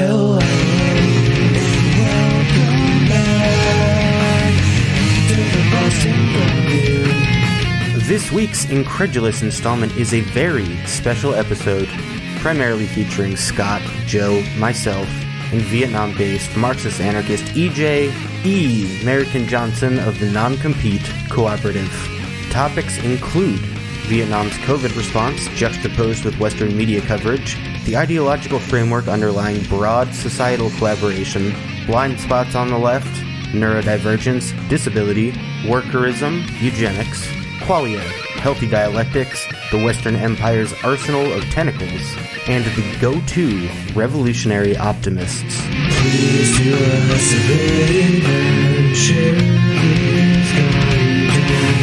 Hello, welcome back to the Boston Commune. This week's incredulous installment is a very special episode, primarily featuring Scott, Joe, myself, and Vietnam-based Marxist-anarchist EJ, Emerican Johnson of the NonCompete Cooperative. Topics include Vietnam's COVID response juxtaposed with Western media coverage, the ideological framework underlying broad societal collaboration, blind spots on the left, neurodivergence, disability, workerism, eugenics, qualia, healthy dialectics, the Western Empire's arsenal of tentacles, and the go-to revolutionary optimists. Please do us a favor, share this going down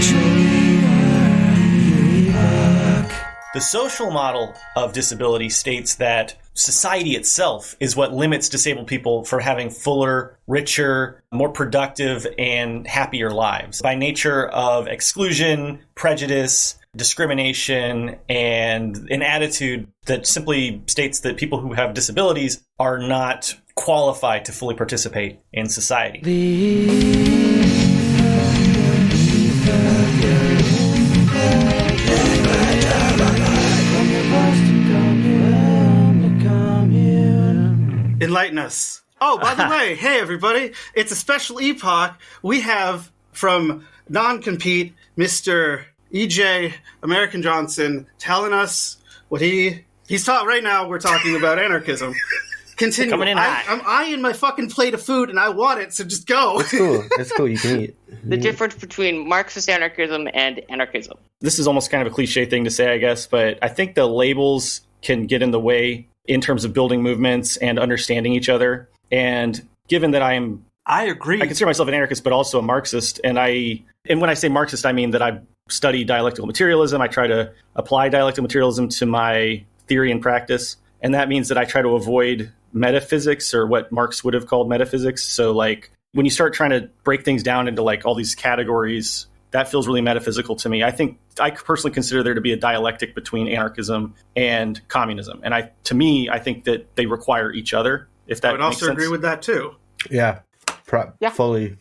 to The social model of disability states that society itself is what limits disabled people from having fuller, richer, more productive, and happier lives. By nature of exclusion, prejudice, discrimination, and an attitude that simply states that people who have disabilities are not qualified to fully participate in society. Enlighten us. Oh, by the way, hey everybody, it's a special epoch. We have from NonCompete, Mr. EJ, Emerican Johnson, telling us what he's taught. Right now we're talking about anarchism. Continue. Coming in hot. I'm eyeing my fucking plate of food and I want it, so just go. It's cool. It's cool. You can eat. The difference between Marxist anarchism and anarchism. This is almost kind of a cliche thing to say, I guess, but I think the labels can get in the way in terms of building movements and understanding each other. And given that I agree. I consider myself an anarchist, but also a Marxist. And when I say Marxist, I mean that I study dialectical materialism. I try to apply dialectical materialism to my theory and practice. And that means that I try to avoid metaphysics, or what Marx would have called metaphysics. So like when you start trying to break things down into like all these categories, that feels really metaphysical to me. I personally consider there to be a dialectic between anarchism and communism. And I think that they require each other, if that makes sense. I would also agree with that too. Yeah. Fully.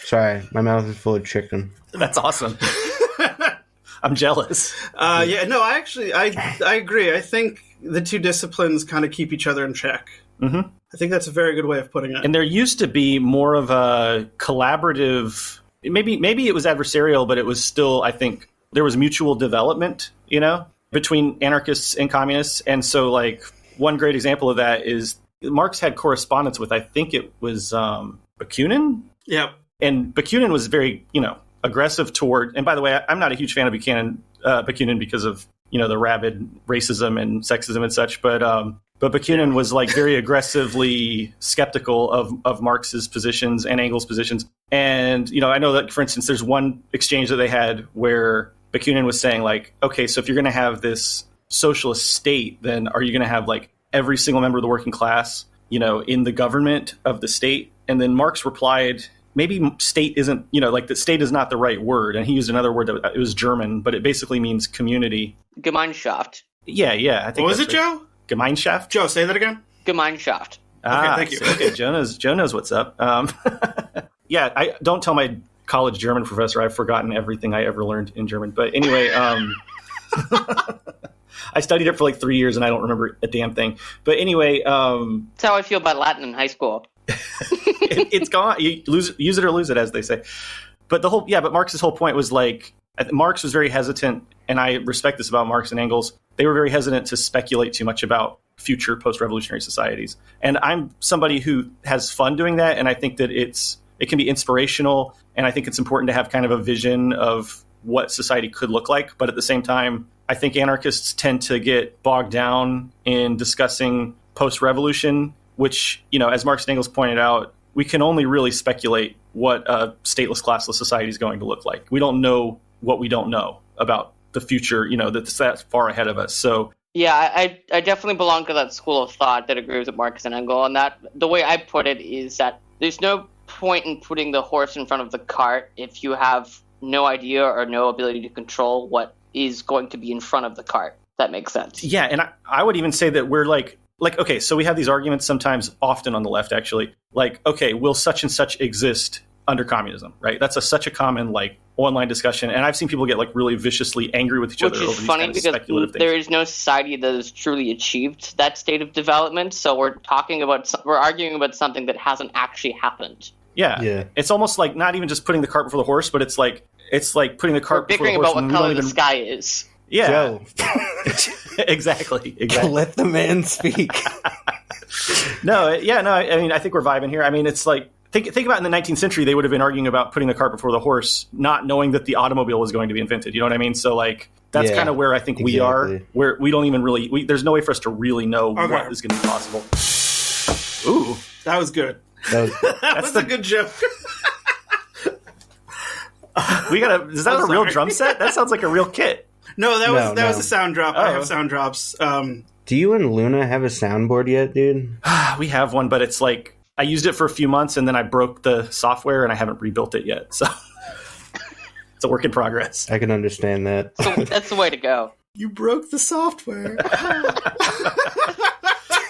Sorry, my mouth is full of chicken. That's awesome. I'm jealous. I agree. I think the two disciplines kind of keep each other in check. Mm-hmm. I think that's a very good way of putting it. And there used to be more of a collaborative, maybe it was adversarial, but it was still, I think, there was mutual development, between anarchists and communists. And so, like, one great example of that is Marx had correspondence with, I think it was Bakunin. Yep. And Bakunin was very, aggressive toward, and by the way, I'm not a huge fan of Bakunin because of, the rabid racism and sexism and such, but Bakunin was like very aggressively skeptical of Marx's positions and Engels' positions. And, I know that, for instance, there's one exchange that they had where Bakunin was saying like, okay, so if you're going to have this socialist state, then are you going to have like every single member of the working class, in the government of the state? And then Marx replied, maybe state isn't, that state is not the right word. And he used another word that it was German, but it basically means community. Gemeinschaft. Yeah. I think. What was it, Joe? Gemeinschaft? Joe, say that again. Gemeinschaft. Okay, thank you. Okay, Joe knows what's up. Yeah, I don't tell my college German professor I've forgotten everything I ever learned in German. But anyway, I studied it for like 3 years and I don't remember a damn thing. But anyway, that's how I feel about Latin in high school. It's gone. You use it or lose it, as they say. But Marx's whole point was like, Marx was very hesitant, and I respect this about Marx and Engels. They were very hesitant to speculate too much about future post-revolutionary societies. And I'm somebody who has fun doing that, and I think that it can be inspirational, and I think it's important to have kind of a vision of what society could look like. But at the same time, I think anarchists tend to get bogged down in discussing post-revolution, which, as Marx and Engels pointed out, we can only really speculate what a stateless, classless society is going to look like. We don't know what we don't know about the future, that's that far ahead of us. So yeah, I definitely belong to that school of thought that agrees with Marx and Engels. And that the way I put it is that there's no point in putting the horse in front of the cart if you have no idea or no ability to control what is going to be in front of the cart. That makes sense. Yeah, and I would even say that we're like, okay, so we have these arguments sometimes, often on the left, actually. Like, okay, will such and such exist under communism, right? That's such a common, like, online discussion. And I've seen people get, like, really viciously angry with each other over these kind of speculative things. There is no society that has truly achieved that state of development. So we're arguing about something that hasn't actually happened. Yeah. It's almost like not even just putting the cart before the horse, but it's like putting the cart before the horse. We're bickering about what color the sky is. Yeah. Joe. Exactly. Let the man speak. I mean, I think we're vibing here. I mean, it's like, think about in the 19th century, they would have been arguing about putting the cart before the horse, not knowing that the automobile was going to be invented. You know what I mean? So, like, that's kind of where I think we are, where we don't even really, there's no way for us to really know what is going to be possible. Ooh. That was good. That's a good joke. Is that a real drum set? That sounds like a real kit. No, that was a sound drop. I have sound drops. Do you and Luna have a soundboard yet, dude? We have one, but it's like I used it for a few months and then I broke the software and I haven't rebuilt it yet. So it's a work in progress. I can understand that. So that's the way to go. You broke the software.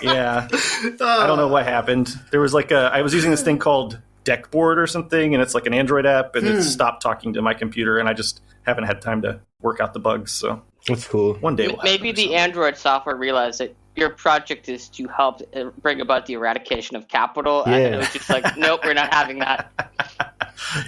Yeah. I don't know what happened. There was like I was using this thing called Deckboard or something, and it's like an Android app, and it stopped talking to my computer, and I just haven't had time to work out the bugs. So that's cool. One day maybe the Android software realized that your project is to help bring about the eradication of capital, and it was just like, nope, we're not having that.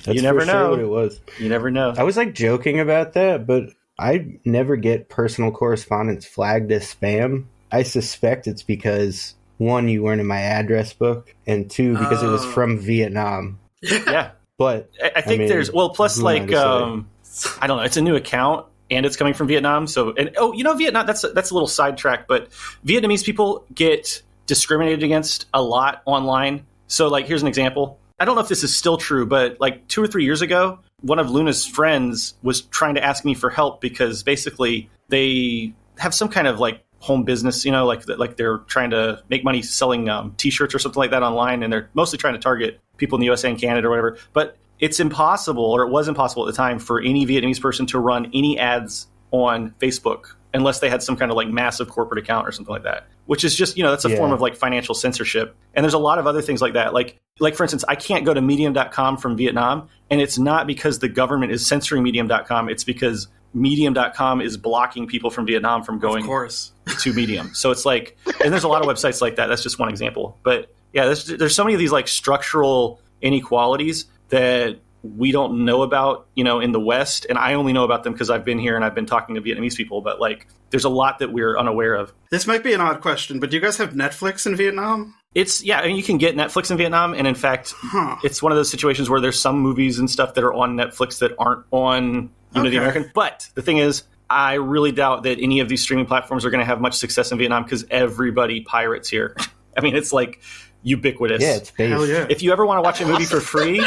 You never know what it was. You never know. I was like joking about that, but I never get personal correspondence flagged as spam. I suspect it's because, one, you weren't in my address book, and two, because it was from Vietnam. Yeah. But I think there's, plus like, I don't know, it's a new account and it's coming from Vietnam. So, Vietnam, that's a little sidetrack, but Vietnamese people get discriminated against a lot online. So like, here's an example. I don't know if this is still true, but like 2 or 3 years ago, one of Luna's friends was trying to ask me for help because basically they have some kind of like home business, like they're trying to make money selling T-shirts or something like that online, and they're mostly trying to target people in the USA and Canada or whatever. But it's impossible, or it was impossible at the time, for any Vietnamese person to run any ads on Facebook unless they had some kind of like massive corporate account or something like that, which is just, that's a form of like financial censorship. And there's a lot of other things like that. Like for instance, I can't go to medium.com from Vietnam, and it's not because the government is censoring medium.com. It's because medium.com is blocking people from Vietnam from going to Medium. So it's like, and there's a lot of websites like that. That's just one example. But yeah, there's so many of these like structural inequalities that we don't know about, in the West. And I only know about them because I've been here and I've been talking to Vietnamese people. But like, there's a lot that we're unaware of. This might be an odd question, but do you guys have Netflix in Vietnam? You can get Netflix in Vietnam. And in fact, it's one of those situations where there's some movies and stuff that are on Netflix that aren't on the American. But the thing is, I really doubt that any of these streaming platforms are going to have much success in Vietnam because everybody pirates here. I mean, it's like ubiquitous. Yeah, it's based. Hell yeah. If you ever want to watch a movie for free,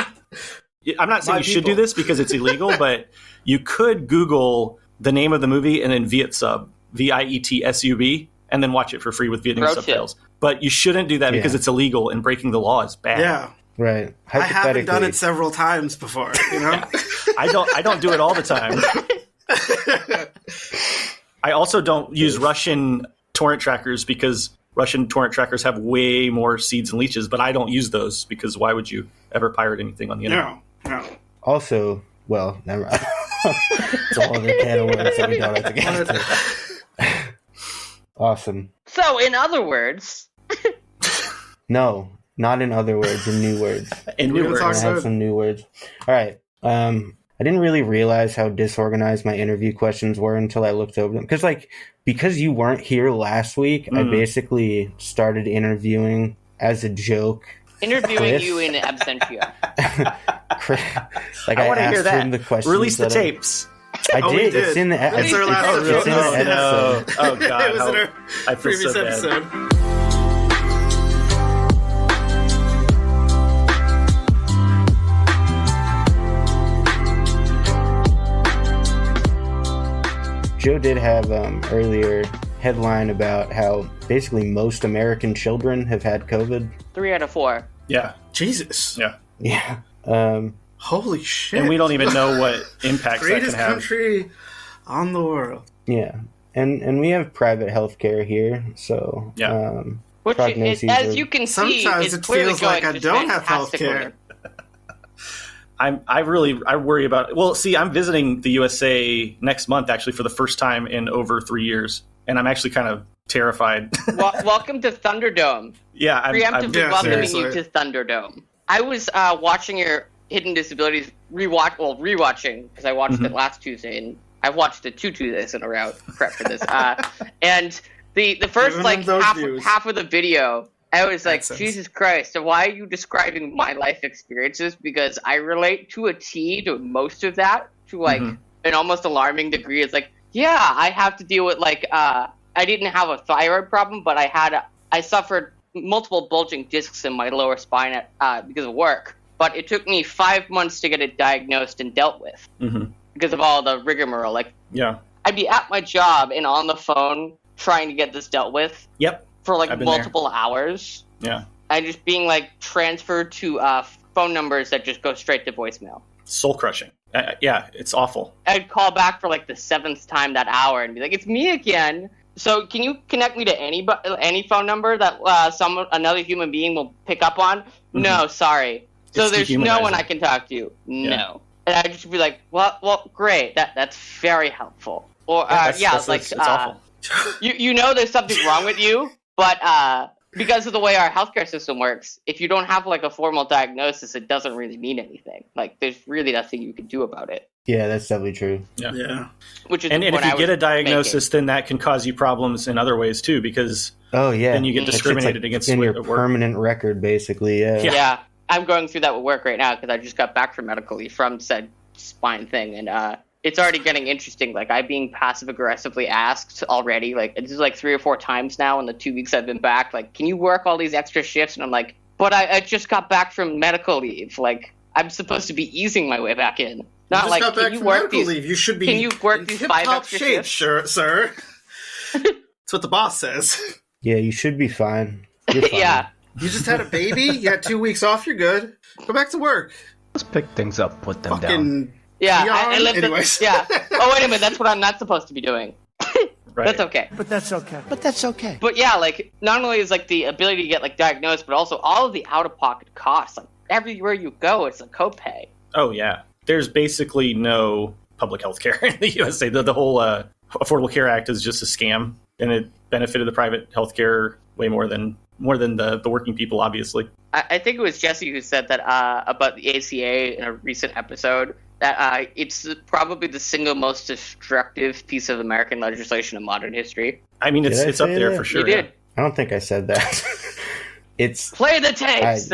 I'm not saying you should do this because it's illegal, but you could Google the name of the movie and then Vietsub, Vietsub, and then watch it for free with Vietnamese subtitles. But you shouldn't do that because it's illegal and breaking the law is bad. Yeah. Right. I haven't done it several times before, I don't do it all the time. I also don't use Russian torrent trackers because Russian torrent trackers have way more seeds and leeches, but I don't use those because why would you ever pirate anything on the internet? No. Also, well, never mind. It's a whole other can of worms that we don't have to get into. Awesome. So, in other words... No, not in other words, in new words. In new words. I have some new words. All right. I didn't really realize how disorganized my interview questions were until I looked over them. Because you weren't here last week, I basically started interviewing as a joke. Interviewing Chris. you in absentia. I want to hear that. The questions Release the tapes. I did. We did. It's in the That's our last it's in the episode. No. Oh, God. It was in our I feel previous so bad. episode. Joe did have earlier headline about how basically most American children have had COVID. 3 out of 4. Yeah. Jesus. Yeah. Yeah. Holy shit. And we don't even know what impact that can Greatest have. country on the world. Yeah. and we have private healthcare here, so Yeah. Which, prognoses as are- you can see, Sometimes is it clearly feels like going I just don't have fantastically. healthcare. I worry about. Well, see, I'm visiting the USA next month actually for the first time in over 3 years, and I'm actually kind of terrified. Welcome to Thunderdome. Yeah, Preemptively yeah, welcoming seriously. you to Thunderdome. I was watching your Hidden Disabilities rewatching because I watched it last Tuesday, and I've watched it 2 Tuesdays in a row. Prep for this, and the first Giving like them those views. half of the video, I was like, Accents. Jesus Christ! So why are you describing my life experiences? Because I relate to a T to most of that, to like an almost alarming degree. It's like, yeah, I have to deal with like I didn't have a thyroid problem, but I suffered multiple bulging discs in my lower spine because of work. But it took me 5 months to get it diagnosed and dealt with because of all the rigmarole. Like, yeah. I'd be at my job and on the phone trying to get this dealt with Yep. for like I've been multiple hours. Yeah. And just being like transferred to phone numbers that just go straight to voicemail. Soul crushing. Yeah, it's awful. I'd call back for like the 7th time that hour and be like, "It's me again. So can you connect me to any phone number that another human being will pick up on?" "No, sorry." So It's there's no dehumanizing. one I can talk to. No. And I'd just be like, well, great. That's very helpful. Or It's awful. you know there's something wrong with you, but because of the way our healthcare system works, if you don't have like a formal diagnosis, it doesn't really mean anything. Like there's really nothing you can do about it. Yeah, that's definitely true. Yeah. Which is And what if I you get was a diagnosis, making. then that can cause you problems in other ways too, because Oh yeah, then you get That shit's, discriminated like, against in your at work. permanent record, basically. Yeah. Yeah, I'm going through that with work right now because I just got back from medical leave from said spine thing, and it's already getting interesting. Like I'm being passive aggressively asked already. Like this is like 3 or 4 times now in the 2 weeks I've been back. Like, can you work all these extra shifts? And I'm like, but I just got back from medical leave. Like I'm supposed to be easing my way back in. Not Just like, got back can you from work medical these? leave. You should be Can you work in these tip-top 5 extra shape, shifts? sir. That's what the boss says. Yeah, you should be fine. You're fine. Yeah. You just had a baby. You had 2 weeks off. You're good. Go back to work. Let's pick things up, put them down. Fucking Yeah, Beyond- I lived anyways. yeah. Oh, wait a minute. That's what I'm not supposed to be doing. Right. That's okay. But that's okay. But that's okay. But yeah, like not only is like the ability to get like diagnosed, but also all of the out-of-pocket costs. Like everywhere you go, it's a copay. Oh yeah, there's basically no public health care in the USA. The whole Affordable Care Act is just a scam, and it benefited the private health care way more than the working people, obviously. I think it was Jesse who said that about the ACA in a recent episode, that it's probably the single most destructive piece of American legislation in modern history. I mean, Did I it's up say there that? for sure. You did. I don't think I said that. It's Play the tapes!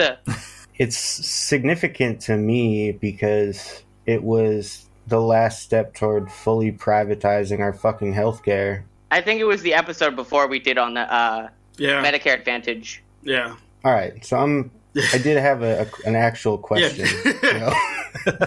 it's significant to me because it was the last step toward fully privatizing our fucking healthcare. I think it was the episode before we did on the yeah, Medicare Advantage. yeah. All right, so I did have an actual question. Yeah. You know?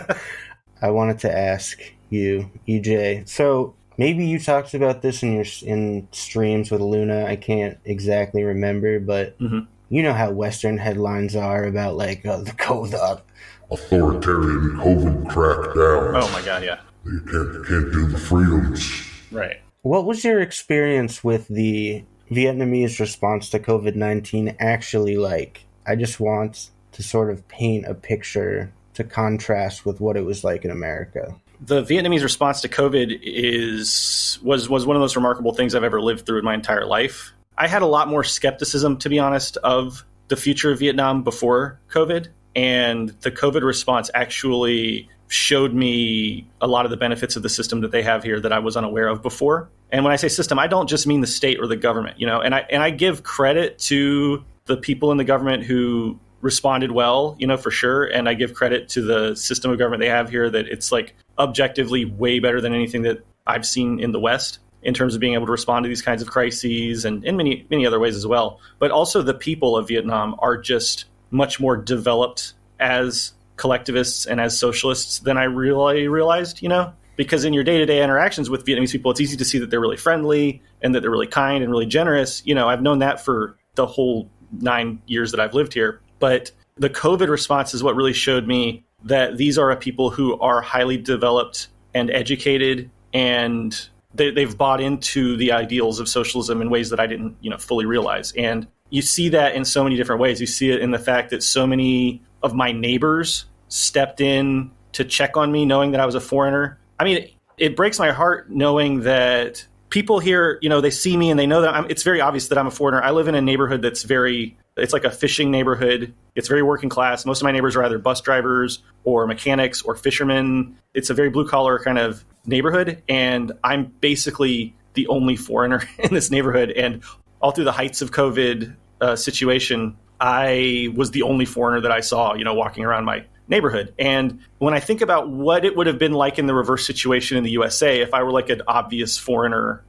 I wanted to ask you, EJ. So maybe you talked about this in streams with Luna. I can't exactly remember, but you know how Western headlines are about like the authoritarian COVID crackdown. Oh my god, yeah. You can't do the freedoms. Right. What was your experience with the Vietnamese response to COVID-19 actually like? I just want to sort of paint a picture to contrast with what it was like in America. The Vietnamese response to COVID was one of those remarkable things I've ever lived through in my entire life. I had a lot more skepticism, to be honest, of the future of Vietnam before COVID, and the COVID response actually showed me a lot of the benefits of the system that they have here that I was unaware of before. And when I say system, I don't just mean the state or the government, you know, and I give credit to the people in the government who responded well, you know, for sure. And I give credit to the system of government they have here that it's like objectively way better than anything that I've seen in the West in terms of being able to respond to these kinds of crises and in many, many other ways as well. But also the people of Vietnam are just much more developed as collectivists and as socialists than I really realized, you know, because in your day-to-day interactions with Vietnamese people, it's easy to see that they're really friendly and that they're really kind and really generous. You know, I've known that for the whole 9 years that I've lived here. But the COVID response is what really showed me that these are a people who are highly developed and educated and they've bought into the ideals of socialism in ways that I didn't, fully realize. And you see that in so many different ways. You see it in the fact that so many of my neighbors stepped in to check on me, knowing that I was a foreigner. I mean, it breaks my heart knowing that people here, they see me and they know that it's very obvious that I'm a foreigner. I live in a neighborhood that's it's like a fishing neighborhood. It's very working class. Most of my neighbors are either bus drivers or mechanics or fishermen. It's a very blue collar kind of neighborhood. And I'm basically the only foreigner in this neighborhood. And all through the heights of COVID situation, I was the only foreigner that I saw, walking around my neighborhood. And when I think about what it would have been like in the reverse situation in the USA, if I were like an obvious foreigner,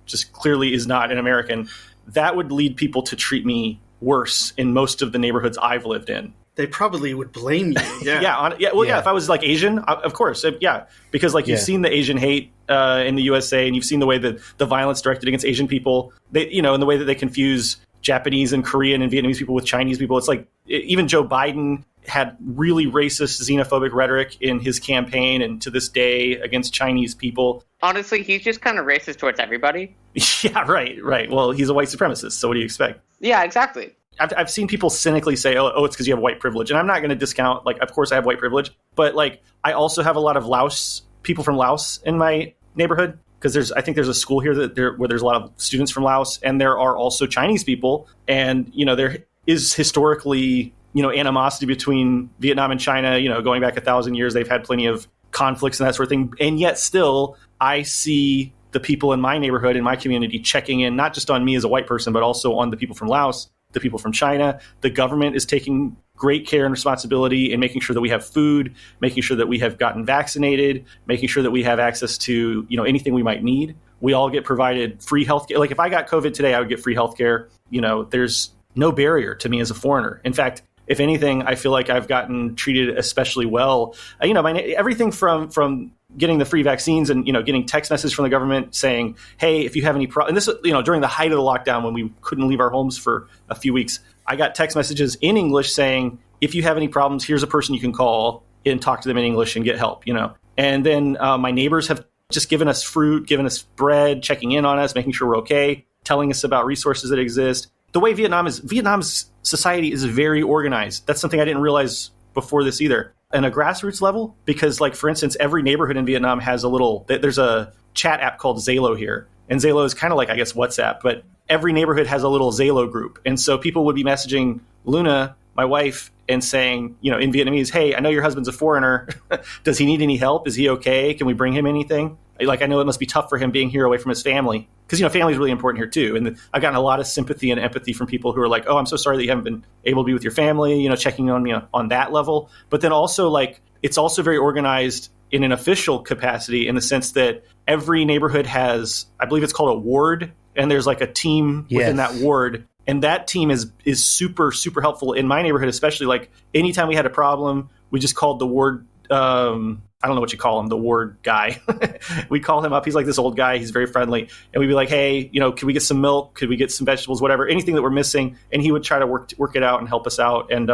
just clearly is not an American, that would lead people to treat me worse in most of the neighborhoods I've lived in. They probably would blame you. Yeah. Yeah. If I was like Asian, of course. Yeah. Because you've seen the Asian hate in the USA, and you've seen the way that the violence directed against Asian people, and the way that they confuse Japanese and Korean and Vietnamese people with Chinese people. It's like even Joe Biden had really racist, xenophobic rhetoric in his campaign and to this day against Chinese people. Honestly, he's just kind of racist towards everybody. Yeah, right. Well, he's a white supremacist, so what do you expect? Yeah, exactly. I've seen people cynically say, oh, it's because you have white privilege. And I'm not going to discount, of course I have white privilege. But, I also have a lot of people from Laos in my neighborhood. Because I think there's a school here where there's a lot of students from Laos. And there are also Chinese people. And, there is historically, animosity between Vietnam and China, going back 1,000 years. They've had plenty of conflicts and that sort of thing. And yet still, I see the people in my neighborhood, in my community, checking in, not just on me as a white person, but also on the people from Laos, the people from China. The government is taking great care and responsibility in making sure that we have food, making sure that we have gotten vaccinated, making sure that we have access to, anything we might need. We all get provided free health care. If I got COVID today, I would get free health care. There's no barrier to me as a foreigner. In fact, if anything, I feel like I've gotten treated especially well. Everything from getting the free vaccines and, getting text messages from the government saying, hey, if you have any and this, during the height of the lockdown when we couldn't leave our homes for a few weeks, I got text messages in English saying, if you have any problems, here's a person you can call and talk to them in English and get help, And then my neighbors have just given us fruit, given us bread, checking in on us, making sure we're okay, telling us about resources that exist. The way Vietnam's society is very organized. That's something I didn't realize before this either. On a grassroots level, because for instance, every neighborhood in Vietnam has there's a chat app called Zalo here. And Zalo is kind of I guess, WhatsApp, but every neighborhood has a little Zalo group. And so people would be messaging Luna, my wife, and saying, in Vietnamese, hey, I know your husband's a foreigner. Does he need any help? Is he okay? Can we bring him anything? I know it must be tough for him being here away from his family. Because, family is really important here, too. And I've gotten a lot of sympathy and empathy from people who are like, oh, I'm so sorry that you haven't been able to be with your family, checking on me on that level. But then also, it's also very organized in an official capacity in the sense that every neighborhood has, I believe it's called a ward, and there's a team within that ward. And that team is super, super helpful in my neighborhood, especially anytime we had a problem, we just called the ward. I don't know what you call him, the ward guy. We call him up. He's this old guy. He's very friendly. And we'd be like, hey, can we get some milk? Could we get some vegetables, whatever, anything that we're missing? And he would try to work it out and help us out. And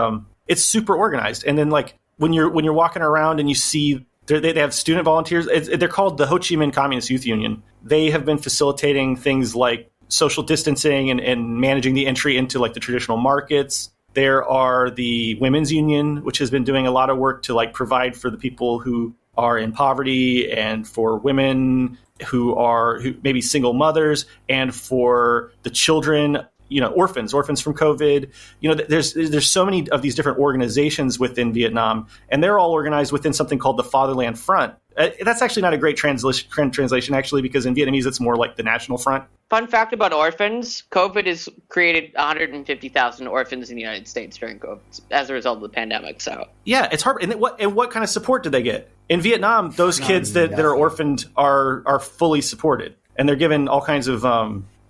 it's super organized. And then when you're walking around and you see they have student volunteers, they're called the Ho Chi Minh Communist Youth Union. They have been facilitating things like social distancing and managing the entry into the traditional markets. There are the Women's Union, which has been doing a lot of work to provide for the people who are in poverty and for women who maybe single mothers and for the children, orphans from COVID. There's so many of these different organizations within Vietnam, and they're all organized within something called the Fatherland Front. That's actually not a great translation, actually, because in Vietnamese, it's more like the National Front. Fun fact about orphans, COVID has created 150,000 orphans in the United States during COVID as a result of the pandemic. So yeah, it's hard. And what kind of support do they get? In Vietnam, those kids that are orphaned are fully supported, and they're given all kinds of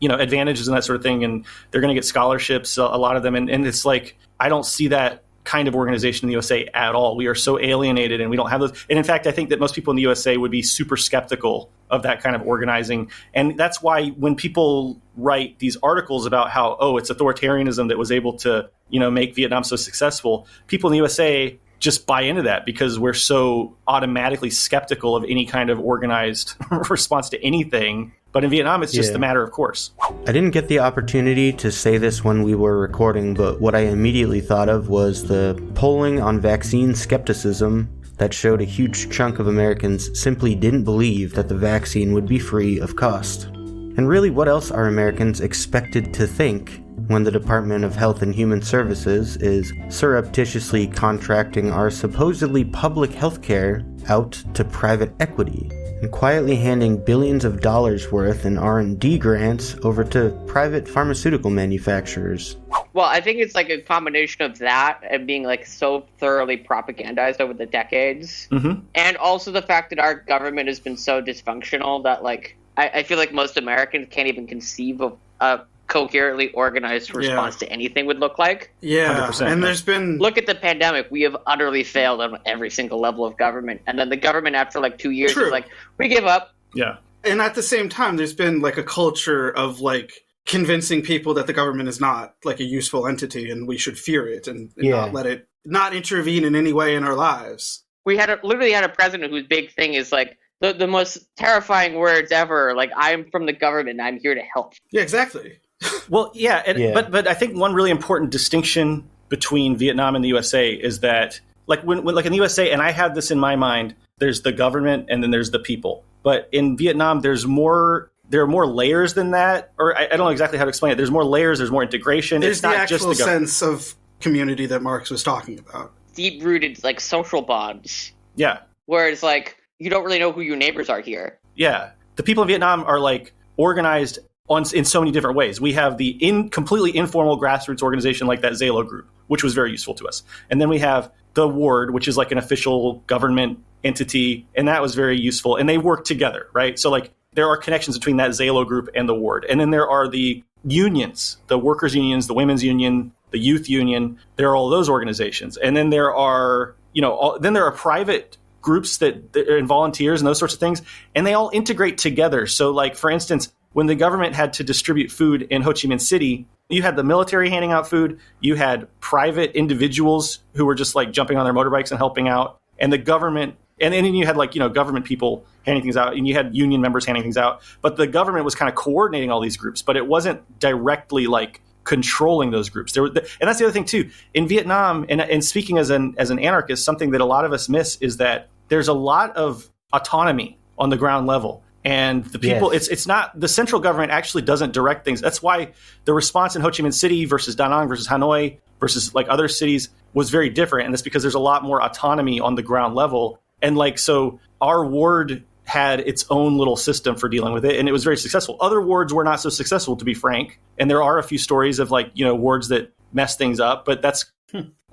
advantages and that sort of thing, and they're going to get scholarships, a lot of them. And it's I don't see that kind of organization in the USA at all. We are so alienated and we don't have those. And in fact, I think that most people in the USA would be super skeptical of that kind of organizing. And that's why when people write these articles about how, it's authoritarianism that was able to, make Vietnam so successful, people in the USA just buy into that because we're so automatically skeptical of any kind of organized response to anything. But in Vietnam, it's just a matter of course. I didn't get the opportunity to say this when we were recording, but what I immediately thought of was the polling on vaccine skepticism that showed a huge chunk of Americans simply didn't believe that the vaccine would be free of cost. And really, what else are Americans expected to think when the Department of Health and Human Services is surreptitiously contracting our supposedly public health care out to private equity and quietly handing billions of dollars worth in R&D grants over to private pharmaceutical manufacturers? Well, I think it's like a combination of that and being like so thoroughly propagandized over the decades. And also the fact that our government has been so dysfunctional that like I feel like most Americans can't even conceive of a coherently organized response to anything would look like. 100%. And there's been... Look at the pandemic. We have utterly failed on every single level of government. And then the government after like 2 years is like, we give up. Yeah. And at the same time, there's been like a culture of like convincing people that the government is not like a useful entity and we should fear it and not let it not intervene in any way in our lives. We literally had a president whose big thing is like the most terrifying words ever. Like, I'm from the government. I'm here to help. Yeah, exactly. Well, but I think one really important distinction between Vietnam and the USA is that like when like in the USA, and I had this in my mind, there's the government and then there's the people. But in Vietnam, there are more layers than that, or I don't know exactly how to explain it. There's more layers. There's more integration. There's it's not the actual just the sense of community that Marx was talking about. Deep-rooted, like, social bonds. Yeah. Where it's like, you don't really know who your neighbors are here. Yeah. The people in Vietnam are, like, organized in so many different ways. We have the completely informal grassroots organization like that Zalo group, which was very useful to us. And then we have the ward, which is like an official government entity, and that was very useful. And they work together, right? So, like, there are connections between that Zalo group and the ward. And then there are the unions, the workers' unions, the women's union, the youth union. There are all those organizations. And then there are, then there are private groups that and volunteers and those sorts of things. And they all integrate together. So, like, for instance, when the government had to distribute food in Ho Chi Minh City, you had the military handing out food. You had private individuals who were just like jumping on their motorbikes and helping out. And the government, and then you had like, government people handing things out, and you had union members handing things out. But the government was kind of coordinating all these groups, but it wasn't directly like controlling those groups. And that's the other thing too. In Vietnam, and speaking as an anarchist, something that a lot of us miss is that there's a lot of autonomy on the ground level. And the people, it's not, the central government actually doesn't direct things. That's why the response in Ho Chi Minh City versus Da Nang versus Hanoi versus like other cities was very different. And that's because there's a lot more autonomy on the ground level. And like, so our ward had its own little system for dealing with it, and it was very successful. Other wards were not so successful, to be frank. And there are a few stories of like, wards that mess things up, but that's,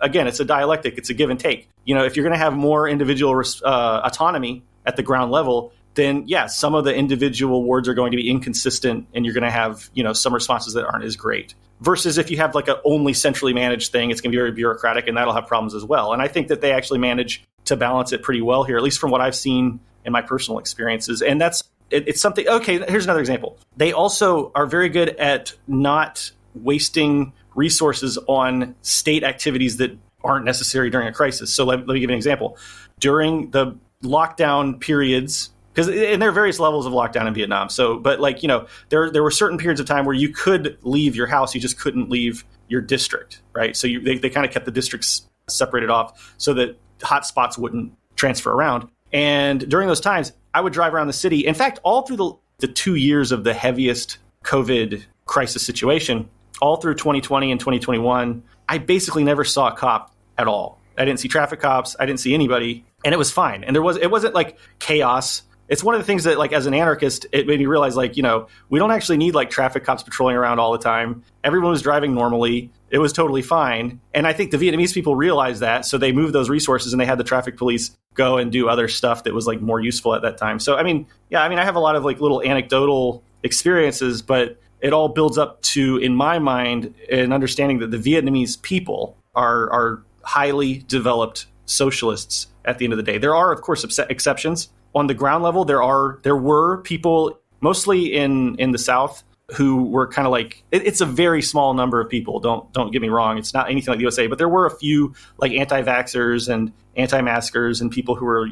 again, it's a dialectic. It's a give and take. If you're going to have more individual autonomy at the ground level, then some of the individual wards are going to be inconsistent, and you're going to have, some responses that aren't as great. Versus if you have like a only centrally managed thing, it's going to be very bureaucratic, and that'll have problems as well. And I think that they actually manage to balance it pretty well here, at least from what I've seen in my personal experiences. And it's something, okay, here's another example. They also are very good at not wasting resources on state activities that aren't necessary during a crisis. So let me give you an example. During the lockdown periods, and there are various levels of lockdown in Vietnam. So, but like, there were certain periods of time where you could leave your house. You just couldn't leave your district, right? So they kind of kept the districts separated off so that hotspots wouldn't transfer around. And during those times, I would drive around the city. In fact, all through the 2 years of the heaviest COVID crisis situation, all through 2020 and 2021, I basically never saw a cop at all. I didn't see traffic cops. I didn't see anybody. And it was fine. And it wasn't like chaos. It's one of the things that, like, as an anarchist, it made me realize, like, we don't actually need, like, traffic cops patrolling around all the time. Everyone was driving normally. It was totally fine. And I think the Vietnamese people realized that, so they moved those resources, and they had the traffic police go and do other stuff that was, like, more useful at that time. So, I have a lot of, like, little anecdotal experiences, but it all builds up to, in my mind, an understanding that the Vietnamese people are highly developed socialists at the end of the day. There are, of course, exceptions. On the ground level, there were people, mostly in the South, who were kind of like, it's a very small number of people. Don't get me wrong. It's not anything like the USA, but there were a few like anti-vaxxers and anti-maskers and people who were,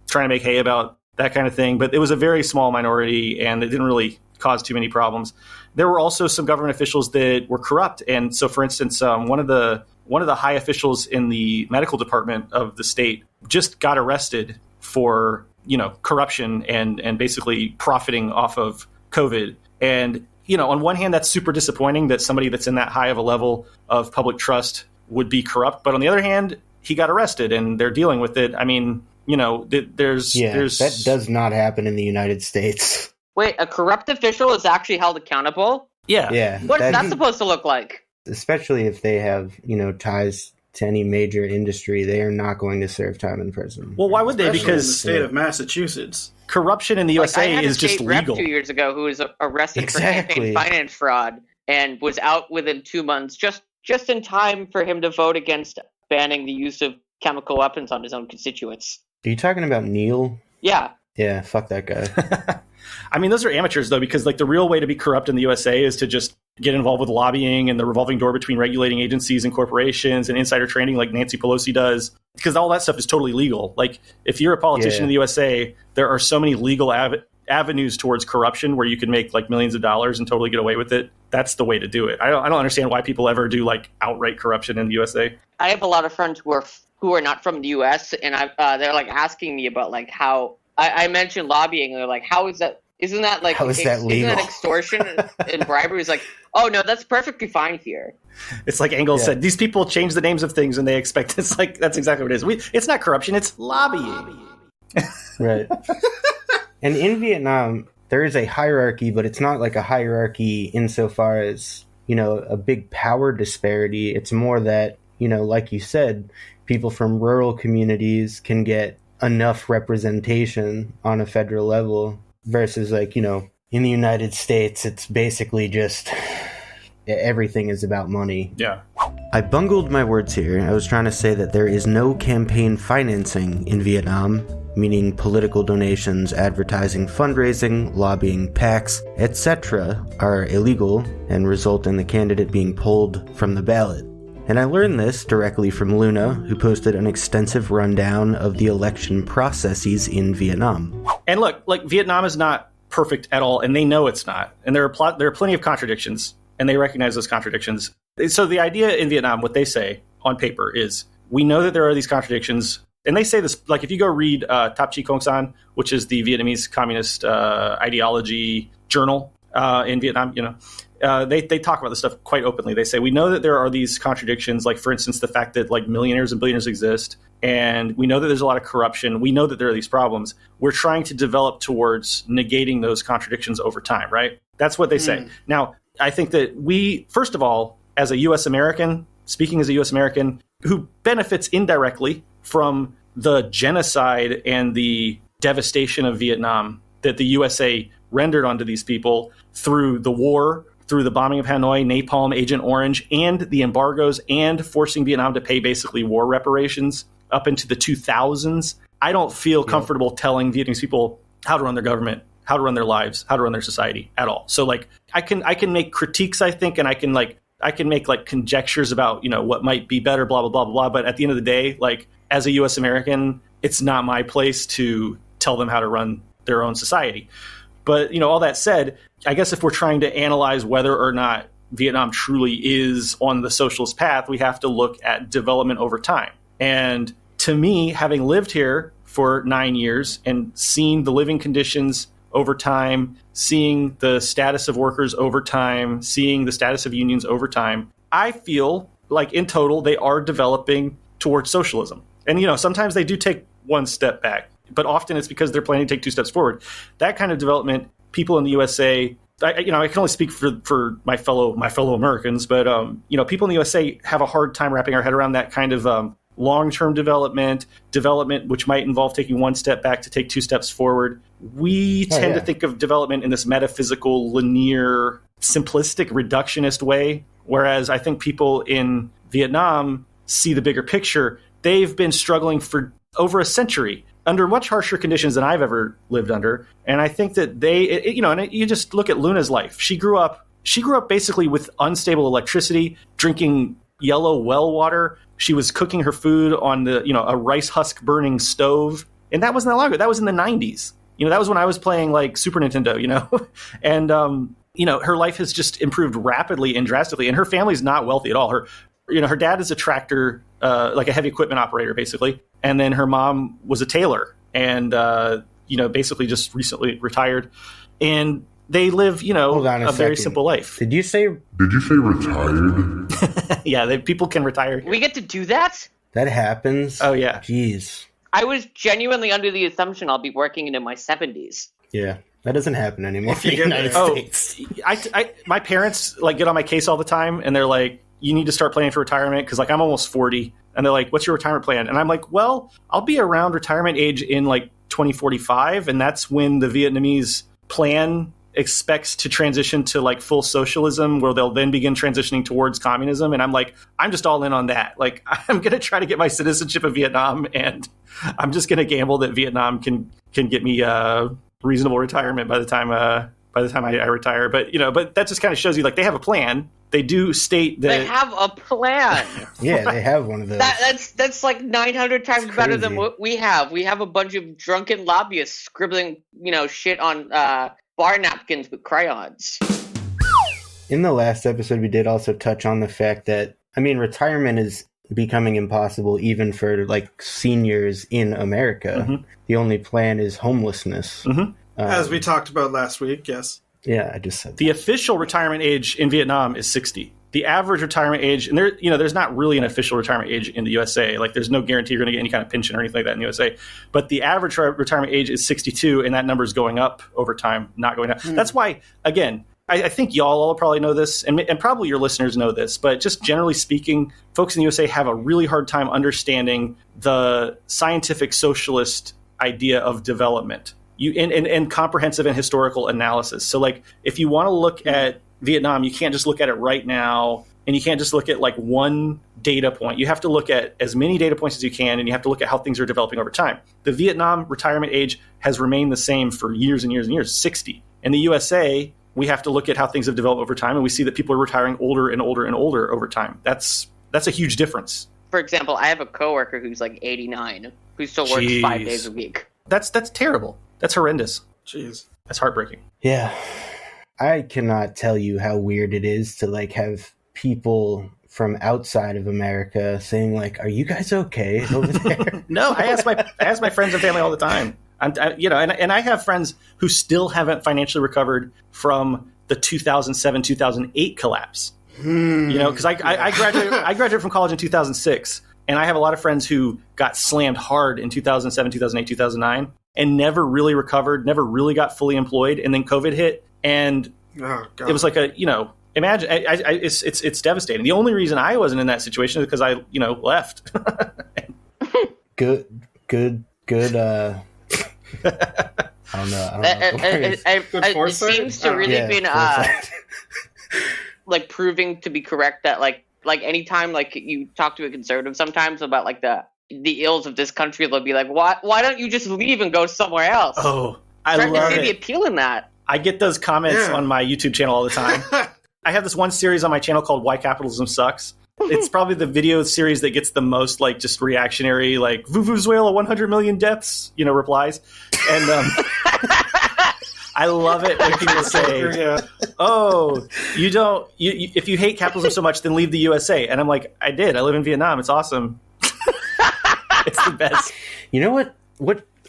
trying to make hay about that kind of thing. But it was a very small minority, and it didn't really cause too many problems. There were also some government officials that were corrupt. And so, for instance, one of the high officials in the medical department of the state just got arrested for, corruption and basically profiting off of COVID. And, on one hand, that's super disappointing that somebody that's in that high of a level of public trust would be corrupt. But on the other hand, he got arrested and they're dealing with it. I mean, there's that does not happen in the United States. Wait, a corrupt official is actually held accountable? Yeah. What is that supposed to look like? Especially if they have, ties to any major industry, they are not going to serve time in prison. Well, why would they? Especially Because in the state of Massachusetts, corruption in the USA is just I had a state legal. rep 2 years ago who was arrested Exactly. for campaign finance fraud and was out within 2 months, just in time for him to vote against banning the use of chemical weapons on his own constituents. Are you talking about Neil? Yeah. Yeah, fuck that guy. I mean, those are amateurs, though, because like the real way to be corrupt in the USA is to just get involved with lobbying and the revolving door between regulating agencies and corporations and insider trading like Nancy Pelosi does, because all that stuff is totally legal. Like if you're a politician in the USA, there are so many legal avenues towards corruption where you can make like millions of dollars and totally get away with it. That's the way to do it. I don't understand why people ever do like outright corruption in the USA. I have a lot of friends who are not from the U.S. and they're like asking me about like how I mentioned lobbying. And they're like, how is that? Isn't that like How is that legal? Isn't that extortion and bribery? It's like, oh no, that's perfectly fine here. It's like Engels said, these people change the names of things and they expect it's like that's exactly what it is. It's not corruption, it's lobbying. Right. And in Vietnam, there is a hierarchy, but it's not like a hierarchy insofar as, a big power disparity. It's more that, like you said, people from rural communities can get enough representation on a federal level versus like, in the United States, it's basically just everything is about money. Yeah. I bungled my words here. I was trying to say that there is no campaign financing in Vietnam, meaning political donations, advertising, fundraising, lobbying, PACs, etc. are illegal and result in the candidate being pulled from the ballot. And I learned this directly from Luna, who posted an extensive rundown of the election processes in Vietnam. And look, like Vietnam is not perfect at all, and they know it's not. And there are plenty of contradictions, and they recognize those contradictions. So the idea in Vietnam, what they say on paper is, we know that there are these contradictions. And they say this, like if you go read Tap Chi Kong San, which is the Vietnamese communist ideology journal in Vietnam, they talk about this stuff quite openly. They say, we know that there are these contradictions, like, for instance, the fact that like millionaires and billionaires exist. And we know that there's a lot of corruption. We know that there are these problems. We're trying to develop towards negating those contradictions over time, right? That's what they say. Now, I think that we, first of all, as a U.S. American, speaking as a U.S. American, who benefits indirectly from the genocide and the devastation of Vietnam that the USA rendered onto these people through the war, through the bombing of Hanoi, napalm, Agent Orange, and the embargoes, and forcing Vietnam to pay basically war reparations up into the 2000s. I don't feel comfortable telling Vietnamese people how to run their government, how to run their lives, how to run their society at all. So like I can make critiques, I think, and I can make like conjectures about, what might be better, blah, blah, blah, blah. But at the end of the day, like as a US American, it's not my place to tell them how to run their own society. But, all that said, I guess if we're trying to analyze whether or not Vietnam truly is on the socialist path, we have to look at development over time. And to me, having lived here for 9 years and seen the living conditions over time, seeing the status of workers over time, seeing the status of unions over time, I feel like in total they are developing towards socialism. And, sometimes they do take one step back, but often it's because they're planning to take 2 steps forward. That kind of development, people in the USA, I can only speak for my fellow Americans, but, people in the USA have a hard time wrapping our head around that kind of long-term development which might involve taking 1 step back to take 2 steps forward. We tend to think of development in this metaphysical, linear, simplistic, reductionist way, whereas I think people in Vietnam see the bigger picture. They've been struggling for over a century under much harsher conditions than I've ever lived under. And I think that and you just look at Luna's life. She grew up basically with unstable electricity, drinking yellow well water. She was cooking her food on a rice husk burning stove. And that wasn't that long ago. That was in the 90s. That was when I was playing like Super Nintendo, and, her life has just improved rapidly and drastically. And her family's not wealthy at all. Her dad is a tractor, like a heavy equipment operator, basically. And then her mom was a tailor and, basically just recently retired. And they live, a very simple life. Did you say retired? Yeah, people can retire. We get to do that? That happens? Oh, yeah. Jeez. I was genuinely under the assumption I'll be working into my 70s. Yeah, that doesn't happen anymore in the United States. My parents get on my case all the time, and they're like, you need to start planning for retirement because I'm almost 40. And they're like, what's your retirement plan? And I'm like, well, I'll be around retirement age in 2045. And that's when the Vietnamese plan expects to transition to full socialism, where they'll then begin transitioning towards communism. And I'm like, I'm just all in on that. I'm going to try to get my citizenship of Vietnam, and I'm just going to gamble that Vietnam can get me a reasonable retirement by the time I retire. But that just kind of shows you they have a plan. They do state that they have a plan. Yeah, they have one of those. That's 900 times better than what we have. We have a bunch of drunken lobbyists scribbling, shit on bar napkins with crayons. In the last episode, we did also touch on the fact that, retirement is becoming impossible even for seniors in America. Mm-hmm. The only plan is homelessness. Mm-hmm. As we talked about last week, yes. Yeah, I just said the official retirement age in Vietnam is 60. The average retirement age, and there's not really an official retirement age in the USA. There's no guarantee you're going to get any kind of pension or anything like that in the USA. But the average retirement age is 62, and that number is going up over time, not going down. That's why, again, I think y'all all probably know this, and probably your listeners know this, but just generally speaking, folks in the USA have a really hard time understanding the scientific socialist idea of development. And comprehensive and historical analysis. So, if you want to look at Vietnam, you can't just look at it right now, and you can't just look at one data point. You have to look at as many data points as you can, and you have to look at how things are developing over time. The Vietnam retirement age has remained the same for years and years and years, 60. In the USA, we have to look at how things have developed over time, and we see that people are retiring older and older and older over time. That's a huge difference. For example, I have a coworker who's 89, who still works 5 days a week. That's terrible. That's horrendous. Jeez. That's heartbreaking. Yeah. I cannot tell you how weird it is to have people from outside of America saying are you guys okay over there? No, I ask my friends and family all the time. And I have friends who still haven't financially recovered from the 2007-2008 collapse. Because I graduated from college in 2006, and I have a lot of friends who got slammed hard in 2007, 2008, 2009. And never really recovered, never really got fully employed, and then COVID hit, and it was imagine it's devastating. The only reason I wasn't in that situation is because I left. Good. I don't know. It seems to really been proving to be correct that anytime you talk to a conservative sometimes about the ills of this country, they'll be like, why don't you just leave and go somewhere else? Oh, I love it. The appeal in that. I get those comments on my YouTube channel all the time. I have this one series on my channel called Why Capitalism Sucks. It's probably the video series that gets the most just reactionary, Venezuela 100 million deaths, replies. And I love it when people say, oh, if you hate capitalism so much, then leave the USA. And I'm like, I did. I live in Vietnam. It's awesome. It's the best. You know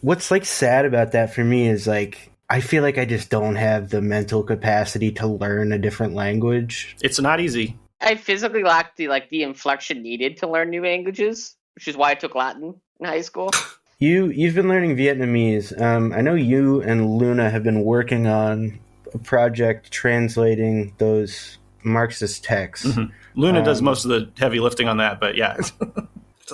what's sad about that for me is I feel like I just don't have the mental capacity to learn a different language. It's not easy. I physically lack the inflection needed to learn new languages, which is why I took Latin in high school. You've been learning Vietnamese. I know you and Luna have been working on a project translating those Marxist texts. Mm-hmm. Luna does most of the heavy lifting on that, but yeah. Awesome.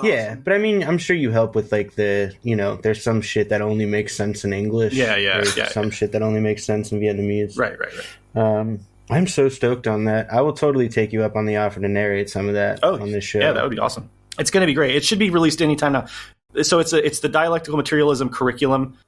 Yeah, but I'm sure you help with there's some shit that only makes sense in English. Yeah. Some shit that only makes sense in Vietnamese. Right. I'm so stoked on that. I will totally take you up on the offer to narrate some of that on this show. Yeah, that would be awesome. It's going to be great. It should be released anytime now. So it's the dialectical materialism curriculum.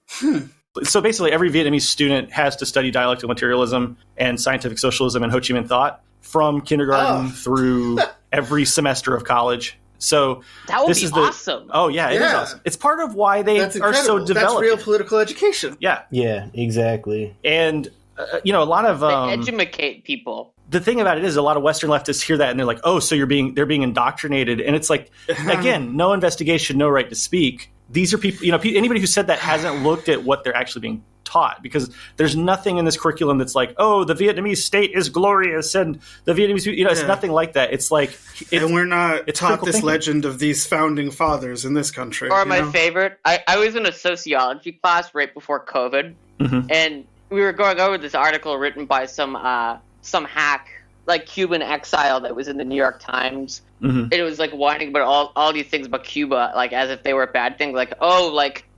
So basically, every Vietnamese student has to study dialectical materialism and scientific socialism and Ho Chi Minh thought from kindergarten through every semester of college. So That would be awesome. Oh yeah, it is awesome. It's part of why they are so developed. That's real political education. Yeah, exactly. And a lot of they educate people. The thing about it is, a lot of Western leftists hear that and they're like, "Oh, so they're being indoctrinated." And it's like, again, no investigation, no right to speak. These are people. Anybody who said that hasn't looked at what they're actually being taught, because there's nothing in this curriculum that's like, "Oh, the Vietnamese state is glorious," and the Vietnamese, it's nothing like that. It's like, and we're not taught this legend of these founding fathers in this country. Or my favorite, I was in a sociology class right before COVID, and we were going over this article written by some hack, like Cuban exile, that was in the New York Times. And it was like whining about all these things about Cuba, like as if they were bad things. Like,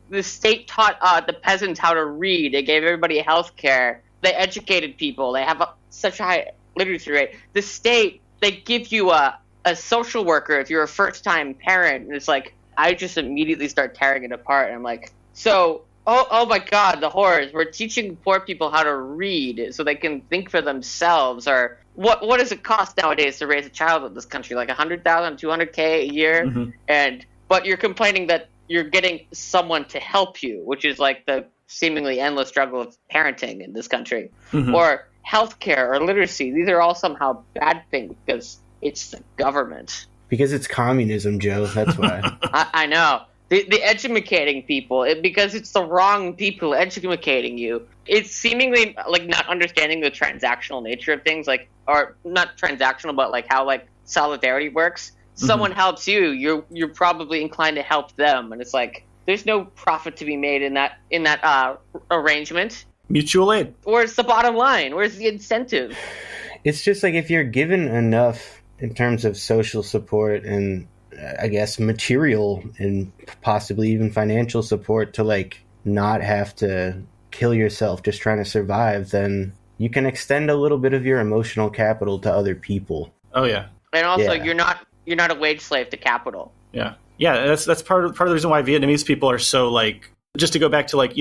the state taught the peasants how to read. They gave everybody health care. They educated people. They have such a high literacy rate. The state, they give you a social worker if you're a first-time parent. And it's like, I just immediately start tearing it apart. And I'm like, oh my God, the horrors. We're teaching poor people how to read so they can think for themselves. Or what does it cost nowadays to raise a child in this country? Like $100,000, $200K a year? But you're complaining that you're getting someone to help you, which is like the seemingly endless struggle of parenting in this country. Or healthcare or literacy. These are all somehow bad things because it's the government. Because it's communism, Joe. That's why. I know. The educating people, because it's the wrong people educating you. It's seemingly like not understanding the transactional nature of things, like, or not transactional, but like how like solidarity works. Someone helps you, you're probably inclined to help them, and it's like there's no profit to be made in that arrangement. Mutual aid. Where's the bottom line? Where's the incentive? It's just like if you're given enough in terms of social support and I guess material and possibly even financial support to like not have to kill yourself just trying to survive, then you can extend a little bit of your emotional capital to other people. Oh yeah. And also you're not a wage slave to capital. Yeah. That's part of the reason why Vietnamese people are so like, just to go back to like,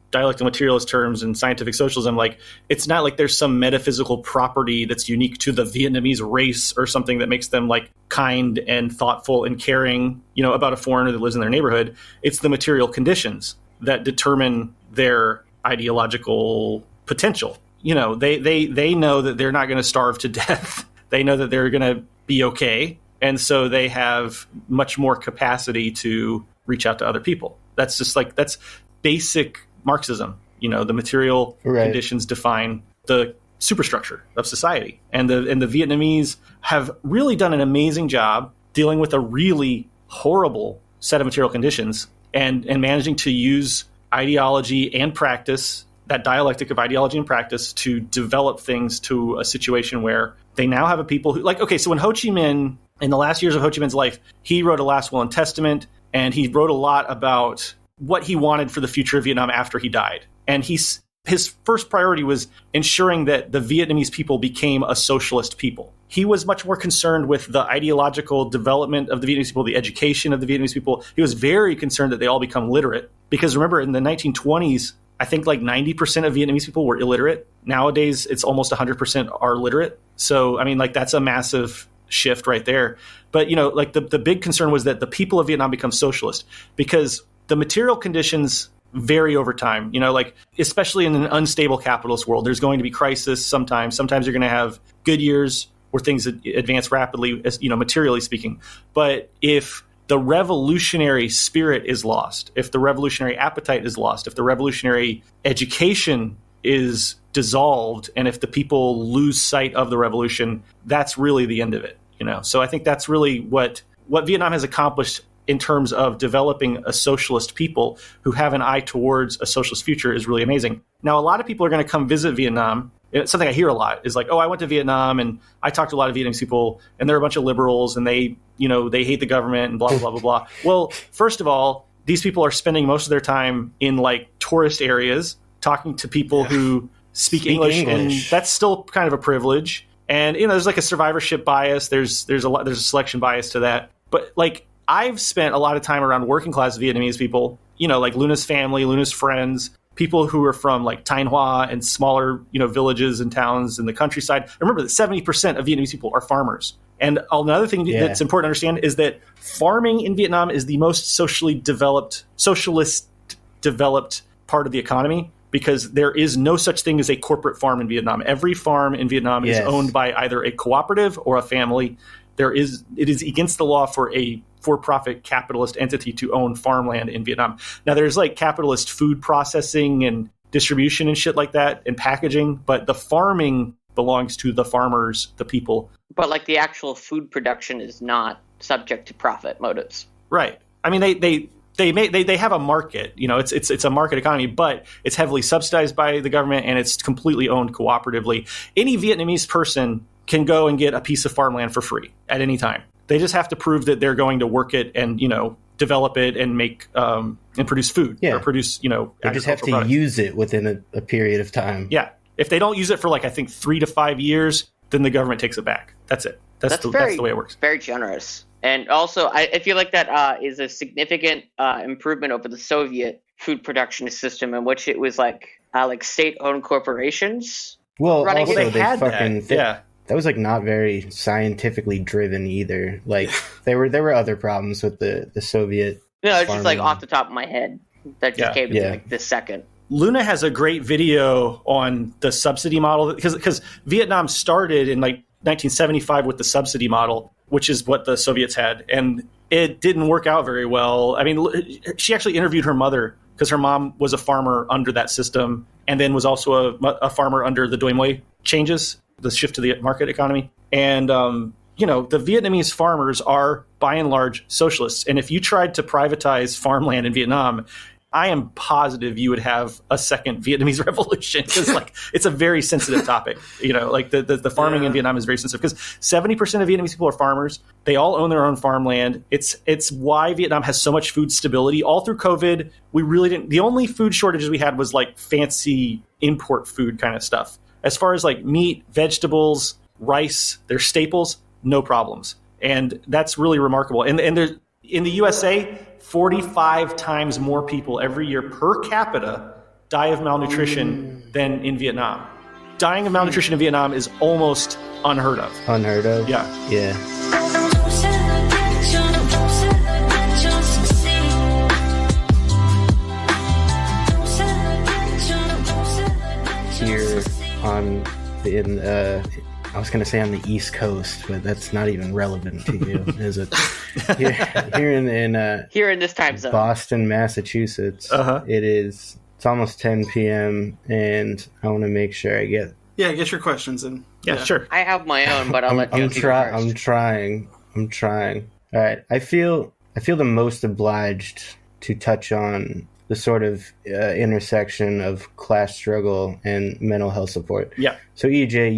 dialectical materialist terms and scientific socialism, like it's not like there's some metaphysical property that's unique to the Vietnamese race or something that makes them like kind and thoughtful and caring, about a foreigner that lives in their neighborhood. It's the material conditions that determine their ideological potential. They know that they're not going to starve to death. They know that they're going to be okay. And so they have much more capacity to reach out to other people. That's just like, that's basic Marxism. The material conditions define the superstructure of society. And the Vietnamese have really done an amazing job dealing with a really horrible set of material conditions and managing to use ideology and practice, that dialectic of ideology and practice, to develop things to a situation where they now have a people who, like, okay, so when Ho Chi Minh, in the last years of Ho Chi Minh's life, he wrote a last will and testament, and he wrote a lot about what he wanted for the future of Vietnam after he died. And his first priority was ensuring that the Vietnamese people became a socialist people. He was much more concerned with the ideological development of the Vietnamese people, the education of the Vietnamese people. He was very concerned that they all become literate. Because remember, in the 1920s, I think like 90% of Vietnamese people were illiterate. Nowadays, it's almost 100% are literate. So, I mean, like that's a massive shift right there. But, like the big concern was that the people of Vietnam become socialist, because the material conditions vary over time, like especially in an unstable capitalist world, there's going to be crisis sometimes. Sometimes you're going to have good years where things advance rapidly, materially speaking. But if the revolutionary spirit is lost, if the revolutionary appetite is lost, if the revolutionary education is dissolved, and if the people lose sight of the revolution, that's really the end of it. So I think that's really what Vietnam has accomplished in terms of developing a socialist people who have an eye towards a socialist future is really amazing. Now, a lot of people are going to come visit Vietnam. It's something I hear a lot is like, oh, I went to Vietnam and I talked to a lot of Vietnamese people and they're a bunch of liberals and they hate the government and blah, blah, blah, blah, blah. Well, first of all, these people are spending most of their time in like tourist areas talking to people who speak English, and that's still kind of a privilege. And, there's like a survivorship bias. There's a selection bias to that. But like, I've spent a lot of time around working class Vietnamese people, like Luna's family, Luna's friends, people who are from like Thanh Hoa and smaller, villages and towns in the countryside. Remember that 70% of Vietnamese people are farmers. And another thing that's important to understand is that farming in Vietnam is the most socialist developed part of the economy, because there is no such thing as a corporate farm in Vietnam. Every farm in Vietnam is owned by either a cooperative or a family. It is against the law for a for-profit capitalist entity to own farmland in Vietnam. Now, there's like capitalist food processing and distribution and shit like that and packaging, but the farming belongs to the farmers, the people. But like the actual food production is not subject to profit motives. Right. I mean, they have a market, it's a market economy, but it's heavily subsidized by the government and it's completely owned cooperatively. Any Vietnamese person can go and get a piece of farmland for free at any time. They just have to prove that they're going to work it and, develop it and make and produce food or produce, they just have to products. use it within a period of time. Yeah. If they don't use it for I think 3 to 5 years, then the government takes it back. That's it. That's the way it works. Very generous. And also, I feel like that is a significant improvement over the Soviet food production system, in which it was like state-owned corporations. Well, running also it. they had fucking that. That was not very scientifically driven either. Like there were other problems with the Soviet. No, it's just farming. off the top of my head that just came to me this second. Luna has a great video on the subsidy model because Vietnam started in 1975 with the subsidy model, which is what the Soviets had, and it didn't work out very well. I mean, she actually interviewed her mother because her mom was a farmer under that system, and then was also a farmer under the Doi Moi changes, the shift to the market economy. And the Vietnamese farmers are by and large socialists, and if you tried to privatize farmland in Vietnam, I am positive you would have a second Vietnamese revolution, because it's a very sensitive topic. The farming in Vietnam is very sensitive because 70% of Vietnamese people are farmers. They all own their own farmland. It's why Vietnam has so much food stability. All through COVID, we really didn't. The only food shortages we had was fancy import food kind of stuff. As far as meat, vegetables, rice, they're staples, no problems, and that's really remarkable. And there's in the USA, 45 times more people every year per capita die of malnutrition than in Vietnam. Dying of malnutrition in Vietnam is almost unheard of. Unheard of? Yeah. Yeah. Here I was going to say on the East Coast, but that's not even relevant to you, is it? Here in this time zone, Boston, Massachusetts, it's almost 10 p.m. and I want to make sure I get your questions in. Yeah, sure. I have my own, but I'll let you first. I'm trying. All right. I feel the most obliged to touch on the sort of intersection of class struggle and mental health support. Yeah. So EJ,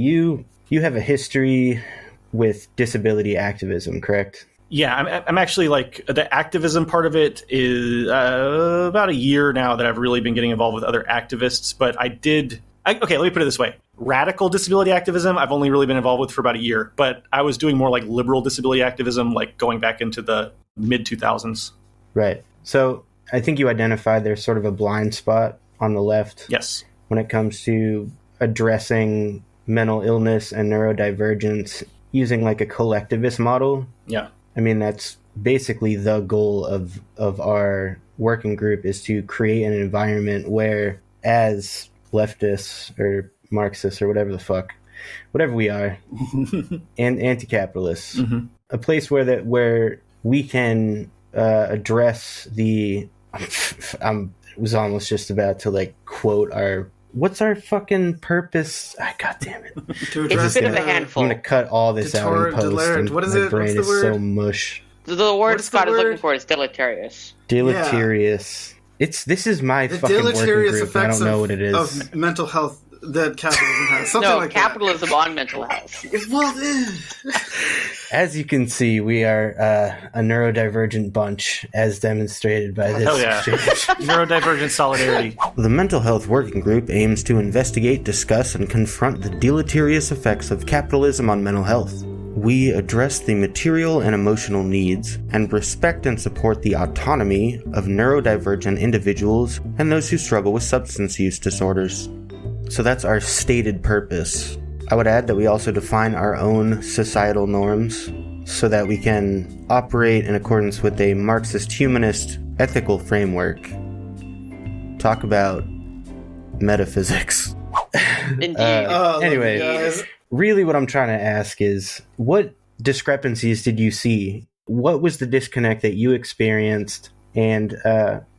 you have a history with disability activism, correct? Yeah, I'm actually the activism part of it is about a year now that I've really been getting involved with other activists. But okay, let me put it this way. Radical disability activism, I've only really been involved with for about a year. But I was doing more liberal disability activism, going back into the mid-2000s. Right. So I think you identified there's sort of a blind spot on the left. Yes. When it comes to addressing mental illness and neurodivergence using a collectivist model. Yeah. I mean, that's basically the goal of our working group, is to create an environment where, as leftists or Marxists or whatever we are, and anti-capitalists, a place where we can address the. I was almost just about to quote our. What's our fucking purpose? God damn it. It's a bit of a handful. I'm going to cut all this out in post. What is my it? brain What's the word? is so mush. The word Scott is looking for is deleterious. Deleterious. Yeah. This is my the fucking working deleterious group. I don't know what it is. Of mental health that capitalism has. Something like capitalism on mental health. As you can see, we are a neurodivergent bunch, as demonstrated by this exchange. Neurodivergent solidarity. The Mental Health Working Group aims to investigate, discuss, and confront the deleterious effects of capitalism on mental health. We address the material and emotional needs and respect and support the autonomy of neurodivergent individuals and those who struggle with substance use disorders. So that's our stated purpose. I would add that we also define our own societal norms so that we can operate in accordance with a Marxist humanist ethical framework. Talk about metaphysics. Indeed. Anyway, really what I'm trying to ask is, what discrepancies did you see? What was the disconnect that you experienced? And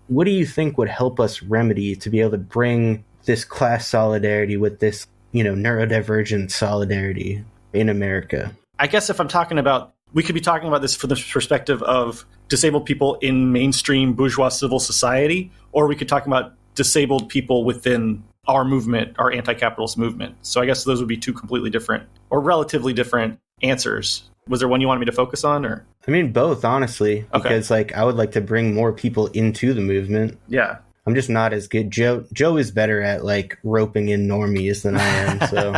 what do you think would help us remedy to be able to bring this class solidarity with this, neurodivergent solidarity in America? I guess if I'm talking about, we could be talking about this from the perspective of disabled people in mainstream bourgeois civil society, or we could talk about disabled people within our movement, our anti-capitalist movement. So I guess those would be two completely different or relatively different answers. Was there one you wanted me to focus on, or? I mean, both, honestly, because I would like to bring more people into the movement. Yeah. I'm just not as good. Joe is better at roping in normies than I am. So,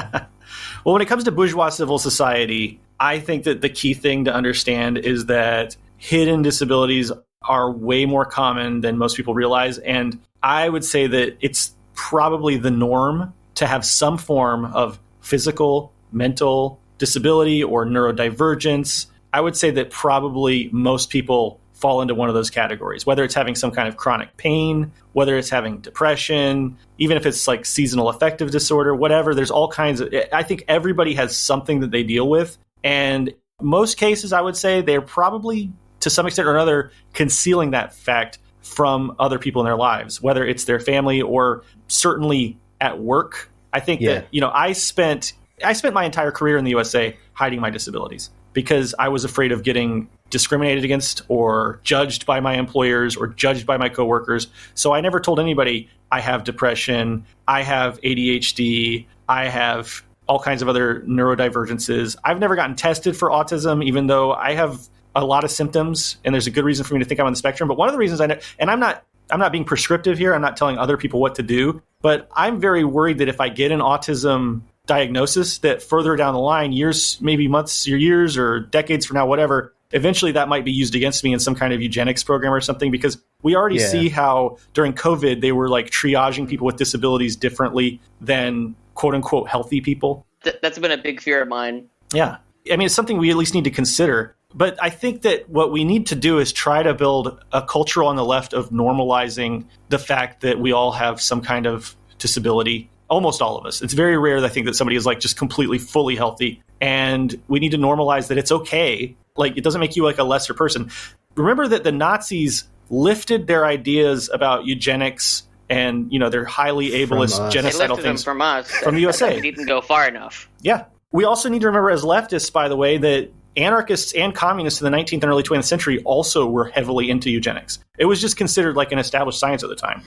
well, when it comes to bourgeois civil society, I think that the key thing to understand is that hidden disabilities are way more common than most people realize. And I would say that it's probably the norm to have some form of physical, mental disability or neurodivergence. I would say that probably most people fall into one of those categories, whether it's having some kind of chronic pain, whether it's having depression, even if it's like seasonal affective disorder, whatever. There's all kinds of, I think everybody has something that they deal with. And most cases, I would say they're probably to some extent or another concealing that fact from other people in their lives, whether it's their family or certainly at work. I think that, I spent my entire career in the USA hiding my disabilities because I was afraid of getting discriminated against or judged by my employers or judged by my coworkers. So I never told anybody I have depression, I have ADHD, I have all kinds of other neurodivergences. I've never gotten tested for autism, even though I have a lot of symptoms and there's a good reason for me to think I'm on the spectrum. But one of the reasons I know, and I'm not being prescriptive here, I'm not telling other people what to do, but I'm very worried that if I get an autism diagnosis, that further down the line, years, maybe months or years or decades from now, whatever, eventually that might be used against me in some kind of eugenics program or something, because we already see how during COVID, they were triaging people with disabilities differently than quote unquote healthy people. That's been a big fear of mine. Yeah. I mean, it's something we at least need to consider. But I think that what we need to do is try to build a culture on the left of normalizing the fact that we all have some kind of disability. Almost all of us. It's very rare that I think that somebody is just completely, fully healthy. And we need to normalize that it's okay. It doesn't make you a lesser person. Remember that the Nazis lifted their ideas about eugenics and, their highly ableist genocidal things from us. From the USA. They didn't go far enough. Yeah. We also need to remember as leftists, by the way, that anarchists and communists in the 19th and early 20th century also were heavily into eugenics. It was just considered an established science at the time.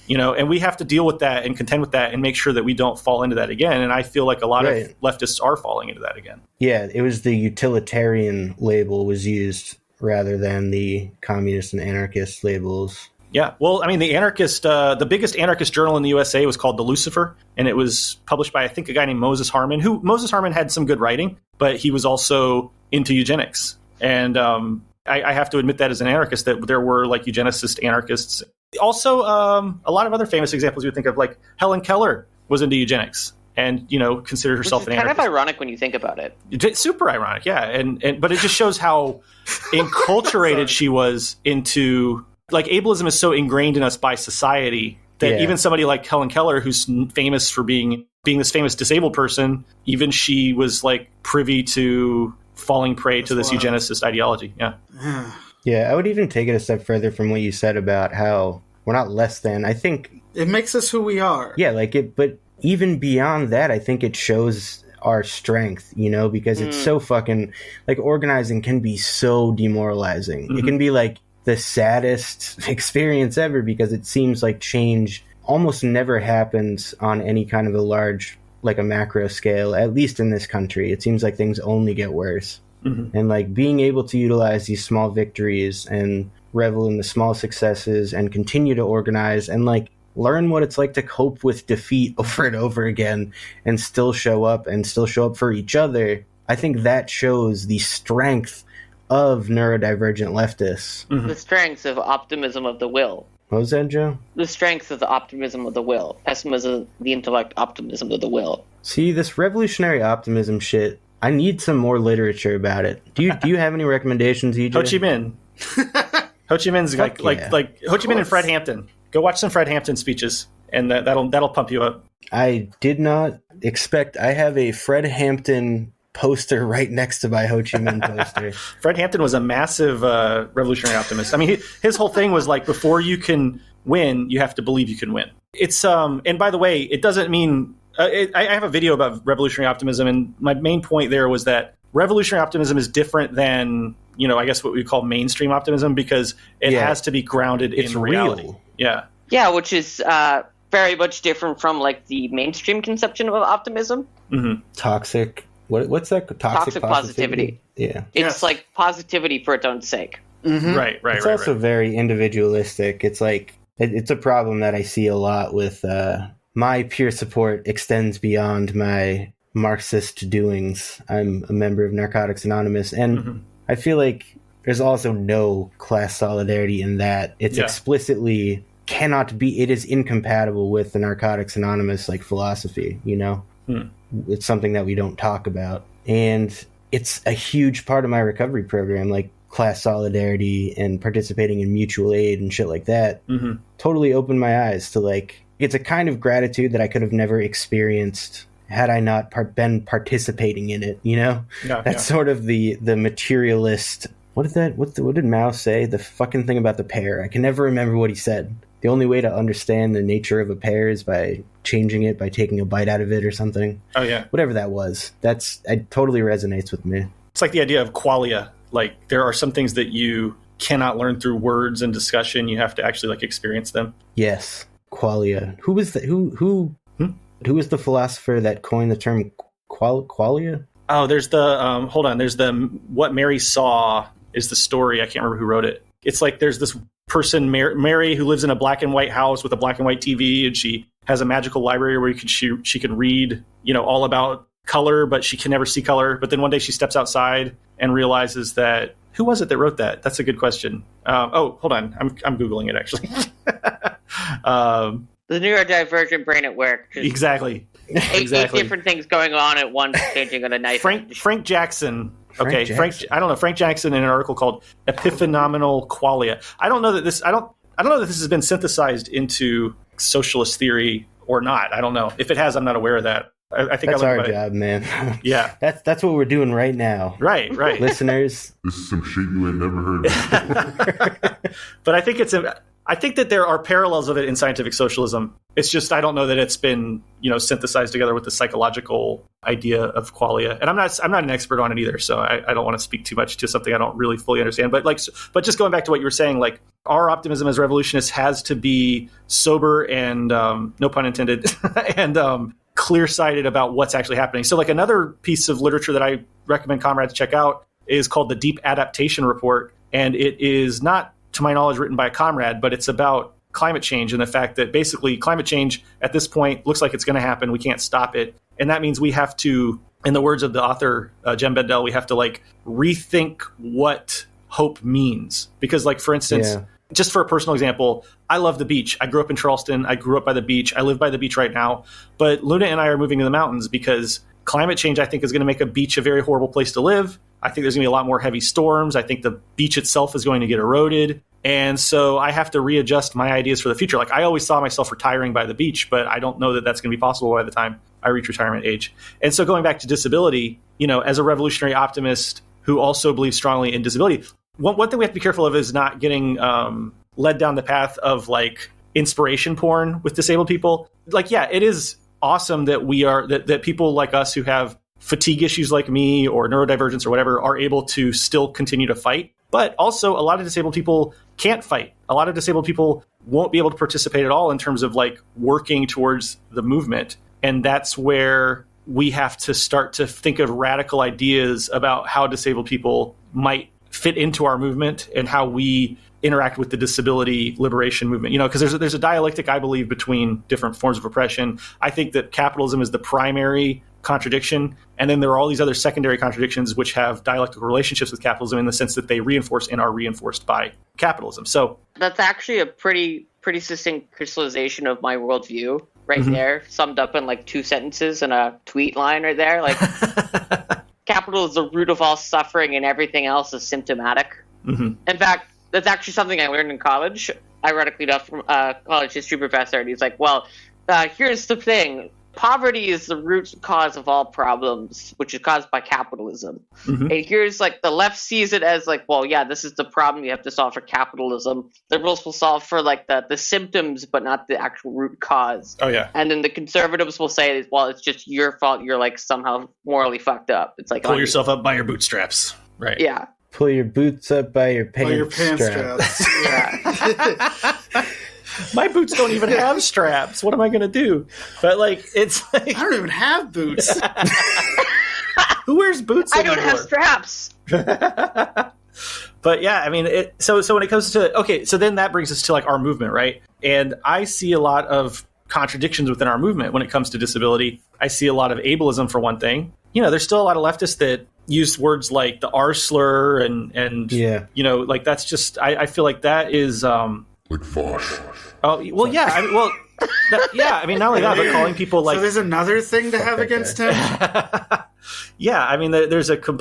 And we have to deal with that and contend with that and make sure that we don't fall into that again. And I feel like a lot of leftists are falling into that again. Yeah, it was the utilitarian label was used rather than the communist and anarchist labels. Yeah, well, I mean, the biggest anarchist journal in the USA was called The Lucifer, and it was published by, I think, a guy named Moses Harman, Moses Harman had some good writing, but he was also into eugenics. And I have to admit that as an anarchist, that there were eugenicist anarchists. Also, a lot of other famous examples you would think of, Helen Keller was into eugenics and, considered herself an anarchist. Kind of ironic when you think about it. It's super ironic, yeah. But it just shows how enculturated she was into... ableism is so ingrained in us by society that even somebody like Helen Keller, who's famous for being this famous disabled person, even she was privy to falling prey to this eugenicist ideology. Yeah. Yeah, I would even take it a step further from what you said about how we're not less than. I think it makes us who we are. Yeah, but even beyond that, I think it shows our strength, because it's so fucking organizing can be so demoralizing. Mm-hmm. It can be the saddest experience ever because it seems like change almost never happens on any kind of a large, a macro scale, at least in this country. It seems like things only get worse. Mm-hmm. And being able to utilize these small victories and revel in the small successes and continue to organize and learn what it's like to cope with defeat over and over again and still show up for each other. I think that shows the strength of neurodivergent leftists. The strengths of optimism of the will. What was that, Joe? The strength of the optimism of the will. Pessimism of the intellect, optimism of the will. See, this revolutionary optimism shit, I need some more literature about it. Do you have any recommendations, EJ? Ho Chi Minh. Ho Chi Minh's like Ho Chi Minh and Fred Hampton. Go watch some Fred Hampton speeches, and that'll pump you up. I did not expect. I have a Fred Hampton poster right next to my Ho Chi Minh poster. Fred Hampton was a massive revolutionary optimist. I mean, his whole thing was like, before you can win, you have to believe you can win. It's and by the way, it doesn't mean I have a video about revolutionary optimism, and my main point there was that revolutionary optimism is different than, I guess what we call mainstream optimism, because it has to be grounded in reality. Real. Yeah. Yeah, which is very much different from like the mainstream conception of optimism. Mm-hmm. Toxic. What's that? Toxic positivity. Yeah. It's like positivity for its own sake. Mm-hmm. Right. It's also very individualistic. It's like, it's a problem that I see a lot with my peer support extends beyond my Marxist doings. I'm a member of Narcotics Anonymous, and I feel like there's also no class solidarity in that. It's explicitly cannot be, it is incompatible with the Narcotics Anonymous like philosophy, It's something that we don't talk about. And it's a huge part of my recovery program, like class solidarity and participating in mutual aid and shit like that. Totally opened my eyes to like, it's a kind of gratitude that I could have never experienced had I not been participating in it, That's sort of the materialist. What did Mao say? The fucking thing about the pear. I can never remember what he said. The only way to understand the nature of a pear is by changing it, by taking a bite out of it or something. Oh, yeah. Whatever that was. It totally resonates with me. It's like the idea of qualia. Like, there are some things that you cannot learn through words and discussion. You have to actually like experience them. Yes. Qualia. Who was who was the philosopher that coined the term qualia? Oh, there's the hold on. There's the What Mary Saw is the story. I can't remember who wrote it. It's like there's this person, Mary, who lives in a black and white house with a black and white TV, and she has a magical library where she can read, all about color, but she can never see color. But then one day she steps outside and realizes that, who was it that wrote that? That's a good question. Hold on. I'm Googling it actually. The neurodivergent brain at work. Exactly. Eight different things going on at once, changing on a night. Frank Jackson. I don't know. Frank Jackson in an article called "Epiphenomenal Qualia." I don't know that this has been synthesized into socialist theory or not. I don't know. If it has, I'm not aware of that. I think that's our job, man. Yeah, that's what we're doing right now. Right. Listeners, This is some shit you ain't never heard of. But I think that there are parallels of it in scientific socialism. It's just I don't know that it's been synthesized together with the psychological idea of qualia. And I'm not an expert on it either, so I don't want to speak too much to something I don't really fully understand. But just going back to what you were saying, like our optimism as revolutionists has to be sober and no pun intended and clear-sighted about what's actually happening. So like another piece of literature that I recommend comrades check out is called the Deep Adaptation Report, and it is not, to my knowledge, written by a comrade, but it's about climate change and the fact that basically climate change at this point looks like it's going to happen. We can't stop it. And that means we have to, in the words of the author, Jem Bendell, we have to like rethink what hope means. Because like, for instance, just for a personal example, I love the beach. I grew up in Charleston. I grew up by the beach. I live by the beach right now. But Luna and I are moving to the mountains because climate change, I think, is going to make a beach a very horrible place to live. I think there's going to be a lot more heavy storms. I think the beach itself is going to get eroded. And so I have to readjust my ideas for the future. Like I always saw myself retiring by the beach, but I don't know that that's going to be possible by the time I reach retirement age. And so going back to disability, as a revolutionary optimist who also believes strongly in disability, one thing we have to be careful of is not getting led down the path of like inspiration porn with disabled people. Like, yeah, it is awesome that that people like us who have fatigue issues like me or neurodivergence or whatever are able to still continue to fight. But also a lot of disabled people can't fight. A lot of disabled people won't be able to participate at all in terms of like working towards the movement. And that's where we have to start to think of radical ideas about how disabled people might fit into our movement and how we interact with the disability liberation movement. Because there's a dialectic, I believe, between different forms of oppression. I think that capitalism is the primary contradiction. And then there are all these other secondary contradictions which have dialectical relationships with capitalism in the sense that they reinforce and are reinforced by capitalism. So that's actually a pretty succinct crystallization of my worldview right there, summed up in like 2 sentences and a tweet line right there. Like, capital is the root of all suffering and everything else is symptomatic. In fact, that's actually something I learned in college. Ironically enough, from a college history professor, and he's like, well, here's the thing. Poverty is the root cause of all problems, which is caused by capitalism. And here's like the left sees it as like, well, yeah, this is the problem you have to solve for capitalism. Liberals will solve for like the symptoms, but not the actual root cause. Oh yeah. And then the conservatives will say, well, it's just your fault. You're like somehow morally fucked up. It's like pull yourself up by your bootstraps. Right. Yeah. Pull your boots up by your pants, straps. Yeah. My boots don't even have straps. What am I going to do? But like, it's like, I don't even have boots. who wears boots I anymore? don't have straps. But yeah, I mean, so when it comes to, okay, so then that brings us to like our movement, right? And I see a lot of contradictions within our movement when it comes to disability. I see a lot of ableism for one thing. You know, there's still a lot of leftists that use words like the R slur and you know, like that's just, I feel like that is, Like Vosh. oh, well, yeah, I mean, well, yeah, I mean, not only that, but calling people like, So there's another thing to have against him? yeah, I mean, there's a ton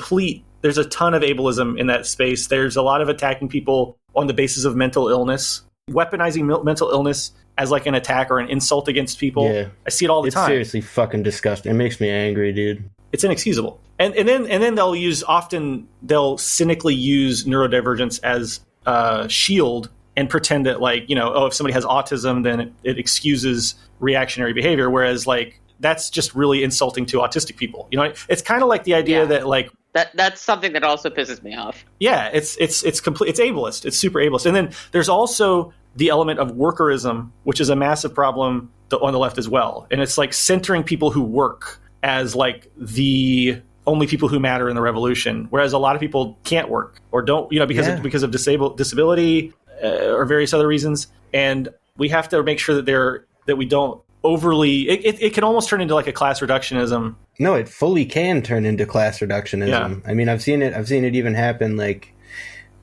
of ableism in that space. There's a lot of attacking people on the basis of mental illness, weaponizing mental illness as like an attack or an insult against people. Yeah. I see it all the time. It's seriously fucking disgusting. It makes me angry, dude. It's inexcusable. And then they'll cynically use neurodivergence as a shield and pretend that, like, you know, oh, if somebody has autism, then it excuses reactionary behavior. Whereas, like, that's just really insulting to autistic people. You know, it's kind of like the idea that, like, that's something that also pisses me off. yeah, it's complete. It's ableist. It's super ableist. And then there's also the element of workerism, which is a massive problem on the left as well. And it's like centering people who work as like the only people who matter in the revolution, whereas a lot of people can't work or don't, you know, because of disability or various other reasons. And we have to make sure that we don't overly. It can almost turn into like a class reductionism. No, it fully can turn into class reductionism. Yeah. I mean, I've seen it even happen. Like,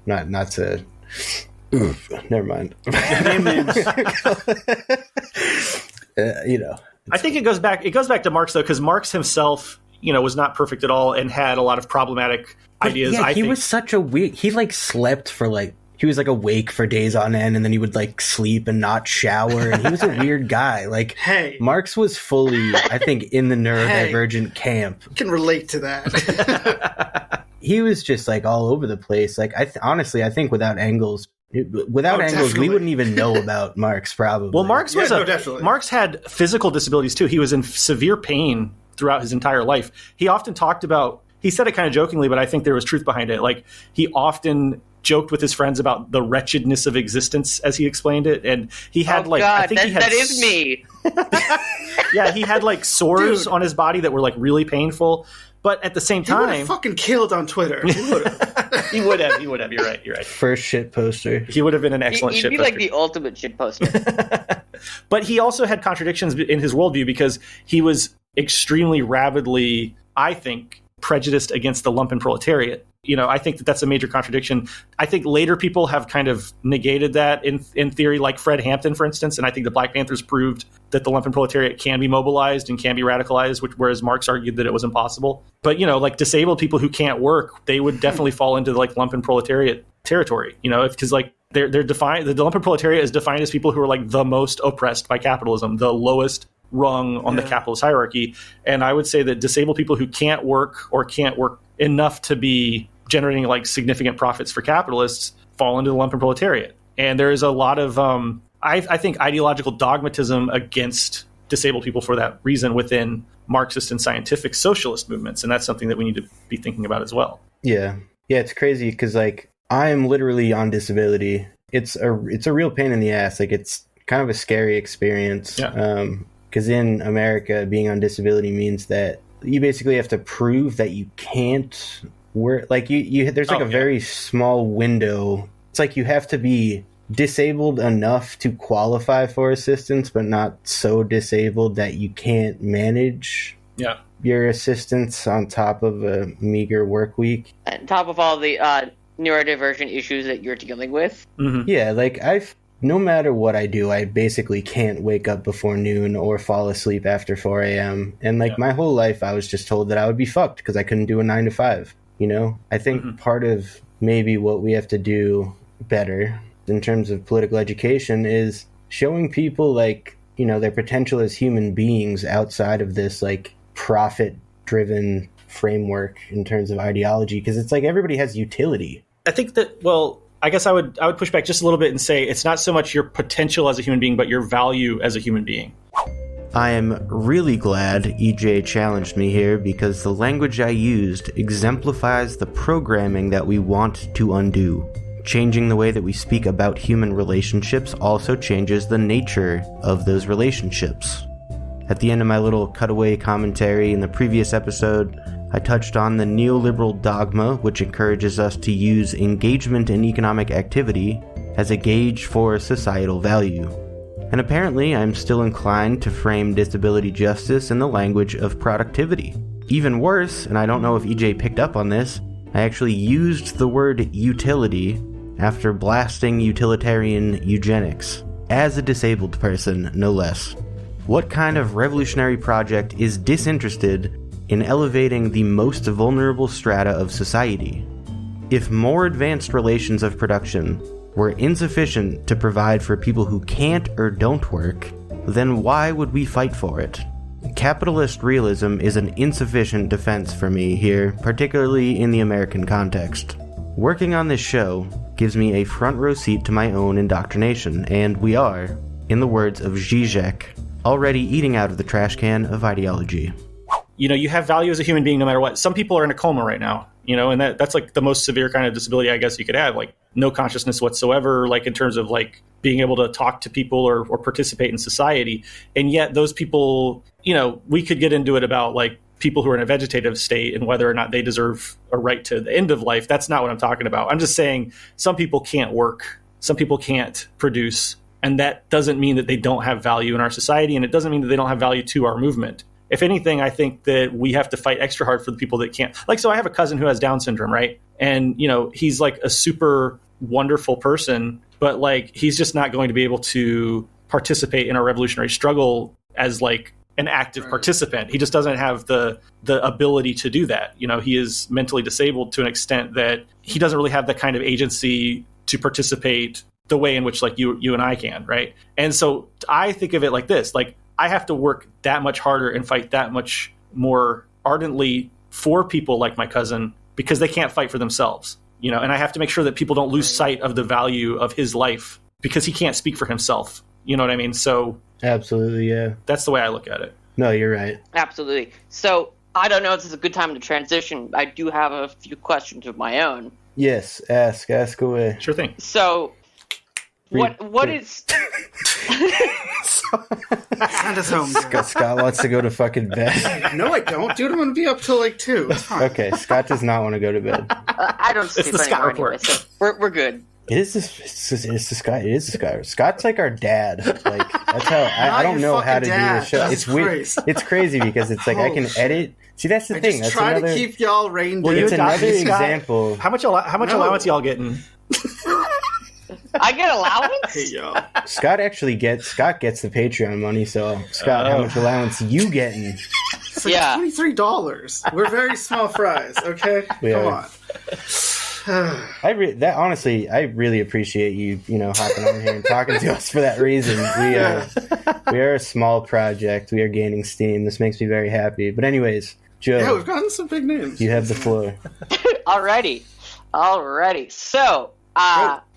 not to. Oof, never mind. You know. I think it goes back to Marx, though, because Marx himself, you know, was not perfect at all and had a lot of problematic ideas. Yeah, he was such a weird. He like slept for like. He was like awake for days on end, and then he would like sleep and not shower. And he was a weird guy. Like, Marx was fully, I think, in the neurodivergent camp. I can relate to that. He was just like all over the place. Like, honestly, I think without Engels, we wouldn't even know about Marx. Probably. Well, Marx Marx had physical disabilities too. He was in severe pain throughout his entire life. He often talked about. He said it kind of jokingly, but I think there was truth behind it. Like, he often joked with his friends about the wretchedness of existence, as he explained it, and he had that is me. Yeah, he had like sores on his body that were like really painful, but at the same time, he would have fucking killed on Twitter. He would have. He would have. You're right. First shit poster. He would have been an excellent shit poster. He'd be like the ultimate shit poster. But he also had contradictions in his worldview because he was extremely rabidly, I think, prejudiced against the lumpen proletariat. You know, I think that's a major contradiction. I think later people have kind of negated that in theory, like Fred Hampton, for instance. And I think the Black Panthers proved that the lumpen proletariat can be mobilized and can be radicalized, whereas Marx argued that it was impossible. But, you know, like disabled people who can't work, they would definitely fall into like lumpen proletariat territory, you know, because like they're defined, the lumpen proletariat is defined as people who are like the most oppressed by capitalism, the lowest rung on the capitalist hierarchy. And I would say that disabled people who can't work or can't work enough to be generating like significant profits for capitalists fall into the lumpen proletariat. And there is a lot of, I think, ideological dogmatism against disabled people for that reason within Marxist and scientific socialist movements. And that's something that we need to be thinking about as well. Yeah. Yeah, it's crazy because like I am literally on disability. It's a real pain in the ass. Like it's kind of a scary experience. Yeah. Because in America, being on disability means that you basically have to prove that you can't work. Like you there's like a very small window. It's like you have to be disabled enough to qualify for assistance, but not so disabled that you can't manage your assistance on top of a meager work week. On top of all the neurodivergent issues that you're dealing with. Mm-hmm. Yeah, like no matter what I do, I basically can't wake up before noon or fall asleep after 4 a.m. And my whole life I was just told that I would be fucked because I couldn't do a 9 to 5, you know? I think part of maybe what we have to do better in terms of political education is showing people like, you know, their potential as human beings outside of this like profit-driven framework in terms of ideology, because it's like everybody has utility. I think that, well, I guess I would push back just a little bit and say it's not so much your potential as a human being, but your value as a human being. I am really glad EJ challenged me here because the language I used exemplifies the programming that we want to undo. Changing the way that we speak about human relationships also changes the nature of those relationships. At the end of my little cutaway commentary in the previous episode, I touched on the neoliberal dogma, which encourages us to use engagement in economic activity as a gauge for societal value. And apparently, I'm still inclined to frame disability justice in the language of productivity. Even worse, and I don't know if EJ picked up on this, I actually used the word utility after blasting utilitarian eugenics, as a disabled person, no less. What kind of revolutionary project is disinterested in elevating the most vulnerable strata of society? If more advanced relations of production were insufficient to provide for people who can't or don't work, then why would we fight for it? Capitalist realism is an insufficient defense for me here, particularly in the American context. Working on this show gives me a front row seat to my own indoctrination, and we are, in the words of Zizek, already eating out of the trash can of ideology. You know, you have value as a human being no matter what. Some people are in a coma right now, you know, and that's like the most severe kind of disability I guess you could have, like no consciousness whatsoever, like in terms of like being able to talk to people or participate in society. And yet those people, you know, we could get into it about like people who are in a vegetative state and whether or not they deserve a right to the end of life. That's not what I'm talking about. I'm just saying some people can't work. Some people can't produce. And that doesn't mean that they don't have value in our society. And it doesn't mean that they don't have value to our movement. If anything, I think that we have to fight extra hard for the people that can't. Like, so I have a cousin who has Down syndrome, right? And, you know, he's like a super wonderful person, but like, he's just not going to be able to participate in our revolutionary struggle as like an active participant. He just doesn't have the ability to do that. You know, he is mentally disabled to an extent that he doesn't really have the kind of agency to participate the way in which like you and I can, right? And so I think of it like this, like I have to work that much harder and fight that much more ardently for people like my cousin because they can't fight for themselves, you know, and I have to make sure that people don't lose sight of the value of his life because he can't speak for himself. You know what I mean? So absolutely, yeah. That's the way I look at it. No, you're right. Absolutely. So I don't know if this is a good time to transition. I do have a few questions of my own. Yes, ask away. Sure thing. So what is Send us home. Scott wants to go to fucking bed. No, I don't, dude. I'm going to be up till like 2. It's fine. Okay, Scott does not want to go to bed. I don't sleep the Scott anymore report. anyway, so we're good. It is the Scott. It is the Scott. Scott's like our dad. Like that's how I don't know how to do this show. It's weird. It's crazy because it's like I can edit. See, that's the thing. Just that's try another. to keep y'all reined Well, in. it's another Scott, example. How much allowance y'all getting? I get allowance? Hey, yo. Scott gets the Patreon money. So Scott, how much allowance you getting? It's like $23. We're very small fries, okay? Come on. I really appreciate you hopping on here and talking to us for that reason. We are a small project. We are gaining steam. This makes me very happy. But anyways, Joe. Yeah, we've gotten some big names. You have the floor. Alrighty. So,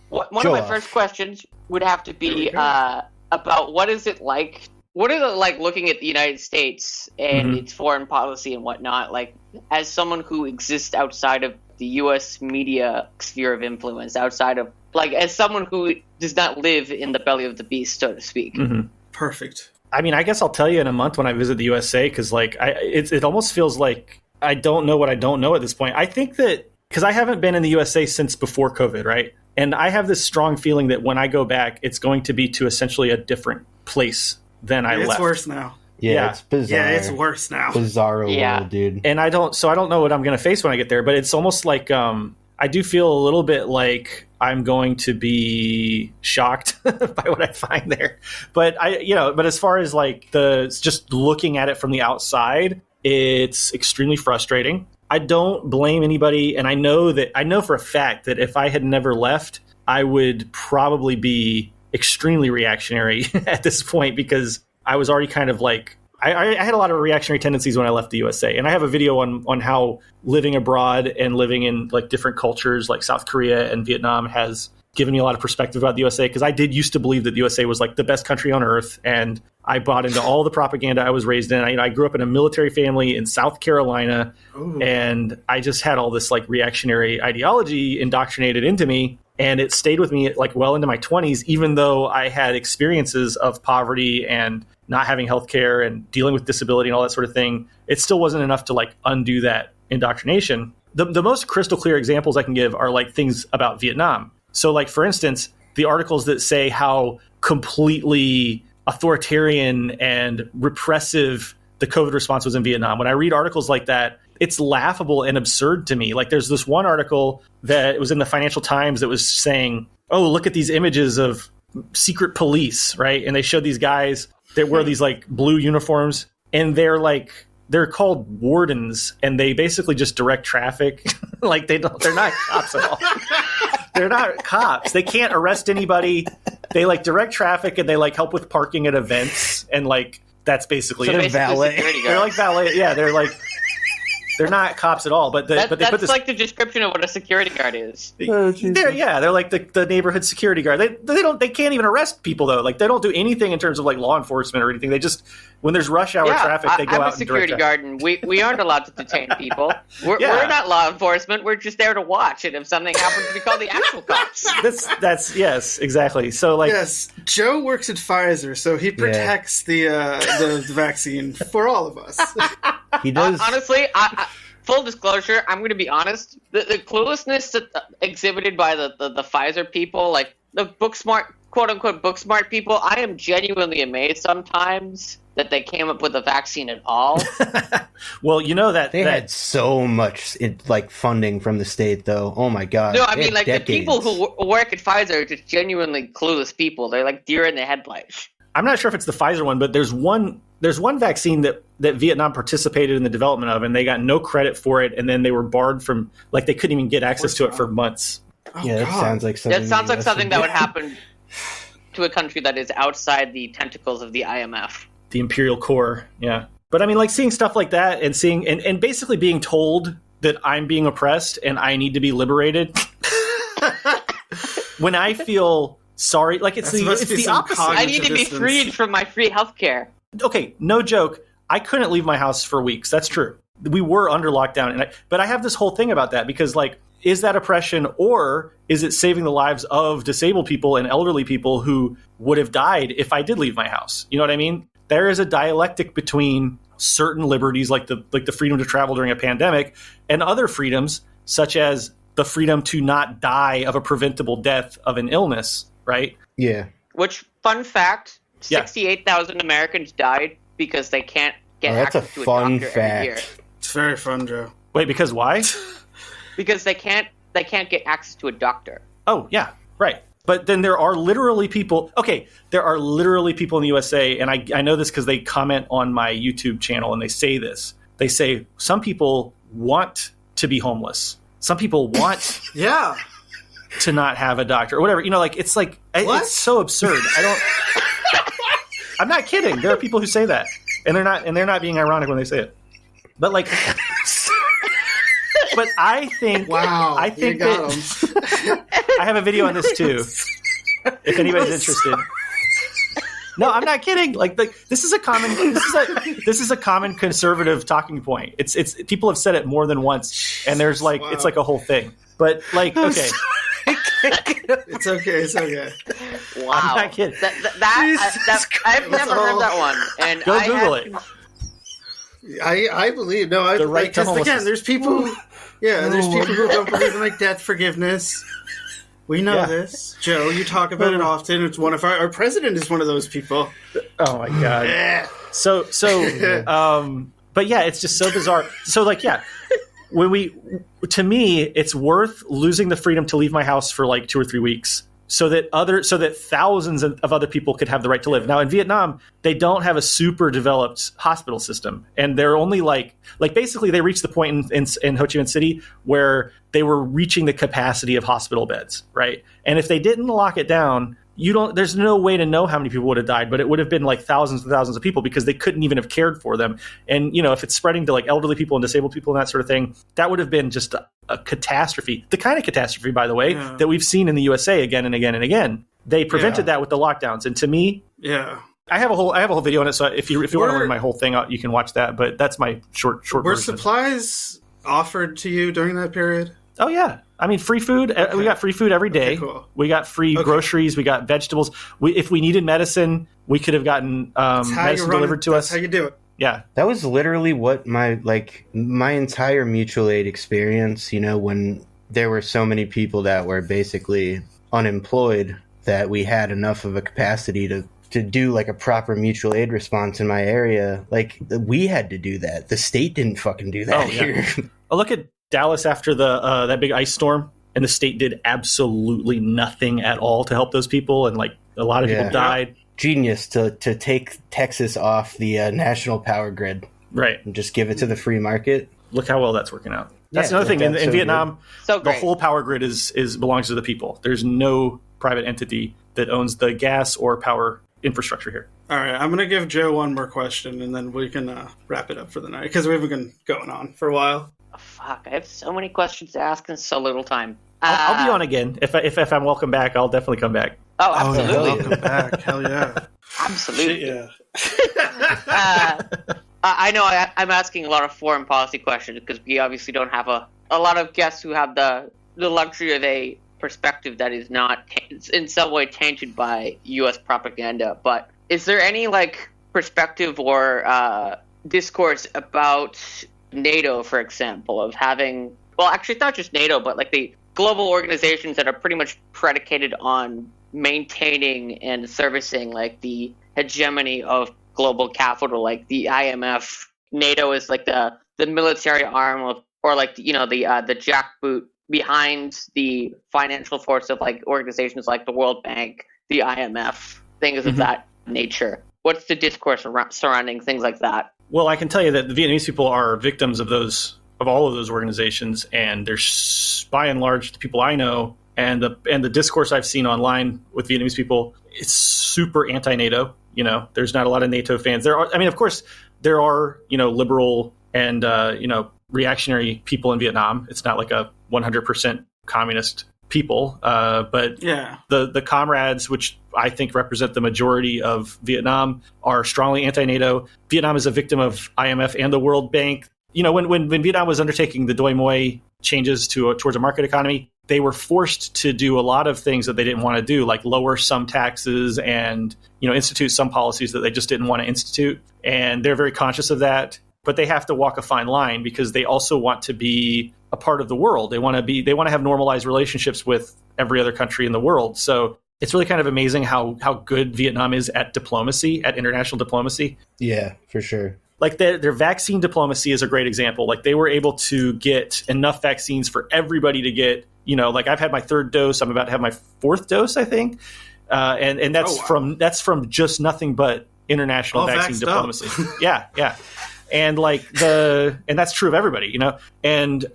one of my first questions would have to be about what is it like looking at the United States and its foreign policy and whatnot, like as someone who exists outside of the U.S. media sphere of influence, outside of as someone who does not live in the belly of the beast, so to speak. Mm-hmm. Perfect. I mean, I guess I'll tell you in a month when I visit the USA because it almost feels like I don't know what I don't know at this point. I think that because I haven't been in the USA since before COVID, right? And I have this strong feeling that when I go back, it's going to be to essentially a different place than I left. It's worse now. Yeah, it's bizarre. Yeah, it's worse now. Bizarro Yeah. world, dude. And I don't know what I'm going to face when I get there, but it's almost like I do feel a little bit like I'm going to be shocked by what I find there. But but as far as like just looking at it from the outside, it's extremely frustrating. I don't blame anybody, and I know for a fact that if I had never left, I would probably be extremely reactionary at this point, because I was already kind of like, I had a lot of reactionary tendencies when I left the USA. And I have a video on how living abroad and living in like different cultures like South Korea and Vietnam has given me a lot of perspective about the USA, because I did used to believe that the USA was like the best country on earth, and I bought into all the propaganda I was raised in. I grew up in a military family in South Carolina. Ooh. And I just had all this like reactionary ideology indoctrinated into me. And it stayed with me like well into my 20s, even though I had experiences of poverty and not having healthcare and dealing with disability and all that sort of thing. It still wasn't enough to like undo that indoctrination. The most crystal clear examples I can give are like things about Vietnam. So like, for instance, the articles that say how completely authoritarian and repressive the COVID response was in Vietnam. When I read articles like that, it's laughable and absurd to me. Like there's this one article that was in the Financial Times that was saying, oh, look at these images of secret police, right? And they showed these guys that wear these like blue uniforms, and they're called wardens, and they basically just direct traffic. Like they're not cops at all. They're not cops. They can't arrest anybody. They like direct traffic, and they like help with parking at events, and like that's basically it. Valet. They're like valet. Yeah, they're not cops at all, but they put this like the description of what a security guard is. They're like the neighborhood security guard. They can't even arrest people though. Like they don't do anything in terms of like law enforcement or anything. They just, when there's rush hour traffic, they go out and direct. I'm a security guard, and we aren't allowed to detain people. We're not law enforcement. We're just there to watch it. If something happens, we call the actual cops. That's yes, exactly. So like, yes, Joe works at Pfizer, so he protects the vaccine for all of us. He does. Honestly, full disclosure, I'm going to be honest. The cluelessness exhibited by the Pfizer people, like the book smart, quote unquote book smart people, I am genuinely amazed sometimes that they came up with a vaccine at all. Well, you know that they had so much like funding from the state, though. Oh my god! No, I mean like decades. The people who work at Pfizer are just genuinely clueless people. They're like deer in the headlights. I'm not sure if it's the Pfizer one, but there's one vaccine that Vietnam participated in the development of, and they got no credit for it, and then they were barred from, like, they couldn't even get access to it for months. Oh, yeah, that sounds like something. That sounds like something that would happen to a country that is outside the tentacles of the IMF. The Imperial Core, yeah. But I mean, like, seeing stuff like that and seeing and basically being told that I'm being oppressed and I need to be liberated when I feel sorry, like it's the opposite. I need to be freed from my free healthcare. Okay, no joke. I couldn't leave my house for weeks. That's true. We were under lockdown, but I have this whole thing about that because, like, is that oppression or is it saving the lives of disabled people and elderly people who would have died if I did leave my house? You know what I mean? There is a dialectic between certain liberties, like the freedom to travel during a pandemic, and other freedoms, such as the freedom to not die of a preventable death of an illness. Right? Yeah. Which, fun fact, 68,000 Americans died because they can't get access to a doctor every year. It's very fun, Joe. Wait, because why? Because they can't get access to a doctor. Oh, yeah, right. But then there are literally people... Okay, there are literally people in the USA, and I know this because they comment on my YouTube channel, and they say this. They say, some people want to be homeless. Some people want... Yeah. to not have a doctor or whatever, you know, like it's so absurd. I'm not kidding. There are people who say that, and they're not being ironic when they say it. But like, but I think that I have a video on this too. If anybody's interested. No, I'm not kidding. Like this is a common conservative talking point. It's people have said it more than once, and there's like it's like a whole thing. But like, okay. It's okay. Wow. I'm not kidding. I've never heard that one. And Go Google it. I believe. No, I because again, there's people who, there's people who don't believe in like debt forgiveness. We know this. Joe, you talk about it often. It's one of our president is one of those people. Oh my God. So, but yeah, it's just so bizarre. So like, yeah, to me, it's worth losing the freedom to leave my house for like 2 or 3 weeks so that thousands of other people could have the right to live. Now in Vietnam, they don't have a super developed hospital system, and they're only like basically they reached the point in Ho Chi Minh City where they were reaching the capacity of hospital beds, right? And if they didn't lock it down, there's no way to know how many people would have died, but it would have been like thousands and thousands of people because they couldn't even have cared for them. And, if it's spreading to like elderly people and disabled people and that sort of thing, that would have been just a catastrophe. The kind of catastrophe, by the way, that we've seen in the USA again and again and again. They prevented that with the lockdowns. And to me, I have a whole video on it. So if you want to learn my whole thing, you can watch that. But that's my short Were version. supplies offered to you during that period? Oh, yeah. I mean, free food. Okay. We got free food every day. Okay, cool. We got free groceries. We got vegetables. If we needed medicine, we could have gotten medicine delivered to us. That's how you do it. Yeah. That was literally what my entire mutual aid experience, when there were so many people that were basically unemployed that we had enough of a capacity to do like a proper mutual aid response in my area. Like we had to do that. The state didn't fucking do that here. Oh, look at Dallas after that big ice storm, and the state did absolutely nothing at all to help those people, and like a lot of people died. Genius to take Texas off the national power grid, right, and just give it to the free market. Look how well that's working out. That's another thing in Vietnam. So the whole power grid is belongs to the people. There's no private entity that owns the gas or power infrastructure here. All right, I'm going to give Joe one more question, and then we can wrap it up for the night because we've been going on for a while. Oh, fuck, I have so many questions to ask and so little time. I'll be on again. If I'm welcome back, I'll definitely come back. Oh, absolutely. Welcome back. Hell yeah. Absolutely. Shit, I know I'm asking a lot of foreign policy questions because we obviously don't have a lot of guests who have the luxury of a perspective that is not in some way tainted by U.S. propaganda. But is there any perspective or discourse about NATO, for example, of having, well, actually it's not just NATO, but the global organizations that are pretty much predicated on maintaining and servicing the hegemony of global capital, like the IMF. NATO is the military arm of, or the jackboot behind the financial force of organizations like the World Bank, the IMF, things of that nature. What's the discourse surrounding things like that? Well, I can tell you that the Vietnamese people are victims of all of those organizations, and they're by and large the people I know, and the discourse I've seen online with Vietnamese people, it's super anti-NATO. There's not a lot of NATO fans. Of course, there are liberal and reactionary people in Vietnam. It's not like a 100% communist people, but the comrades, which I think represent the majority of Vietnam, are strongly anti-NATO. Vietnam is a victim of IMF and the World Bank. When Vietnam was undertaking the Doi Moi changes towards a market economy, they were forced to do a lot of things that they didn't want to do, like lower some taxes and institute some policies that they just didn't want to institute. And they're very conscious of that, but they have to walk a fine line because they also want to be a part of the world. They want to have normalized relationships with every other country in the world. So it's really kind of amazing how good Vietnam is at diplomacy, at international diplomacy. Yeah, for sure. Their vaccine diplomacy is a great example. They were able to get enough vaccines for everybody to get, I've had my 3rd dose. I'm about to have my 4th dose, I think. And that's from just nothing but international vaccine diplomacy. Yeah. And and that's true of everybody, and,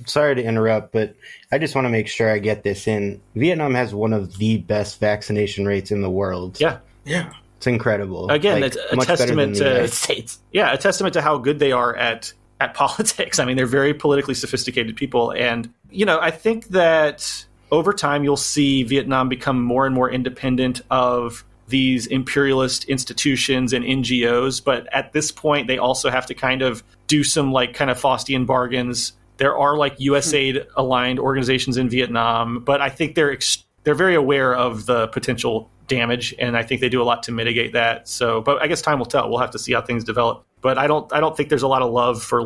sorry to interrupt, but I just want to make sure I get this in. Vietnam has one of the best vaccination rates in the world. Yeah. It's incredible. Again, it's a testament to the United States. Yeah, a testament to how good they are at politics. I mean, they're very politically sophisticated people. And, I think that over time you'll see Vietnam become more and more independent of these imperialist institutions and NGOs. But at this point, they also have to kind of do some kind of Faustian bargains. There are USAID aligned organizations in Vietnam, but I think they're very aware of the potential damage, and I think they do a lot to mitigate that. So, but I guess time will tell. We'll have to see how things develop. But I don't think there's a lot of love for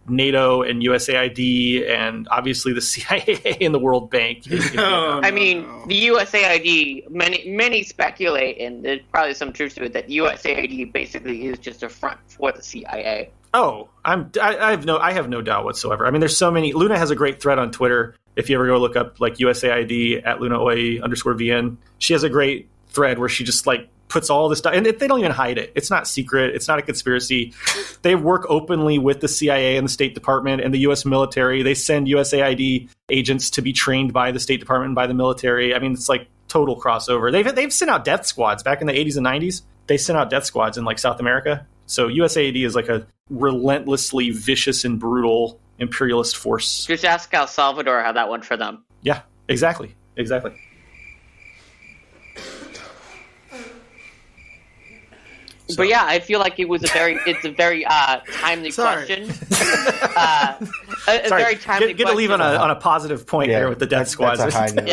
NATO and USAID and obviously the CIA and the World Bank. I mean, the USAID, many speculate, and there's probably some truth to it, that USAID basically is just a front for the CIA. Oh, I have no doubt whatsoever. I mean, there's so many. Luna has a great thread on Twitter. If you ever go look up like USAID at LunaOI_VN, she has a great thread where she just like puts all this stuff, and they don't even hide it. It's not secret. It's not a conspiracy. They work openly with the CIA and the State Department and the U.S. military. They send USAID agents to be trained by the State Department and by the military. I mean, it's like total crossover. They've sent out death squads back in the 80s and 90s. They sent out death squads in like South America. So USAID is like a relentlessly vicious and brutal imperialist force. Just ask El Salvador how that went for them. Yeah, exactly. But yeah, I feel like it's a very timely question. Very timely question. Get to leave on a positive point there with the death squads. That's a high note.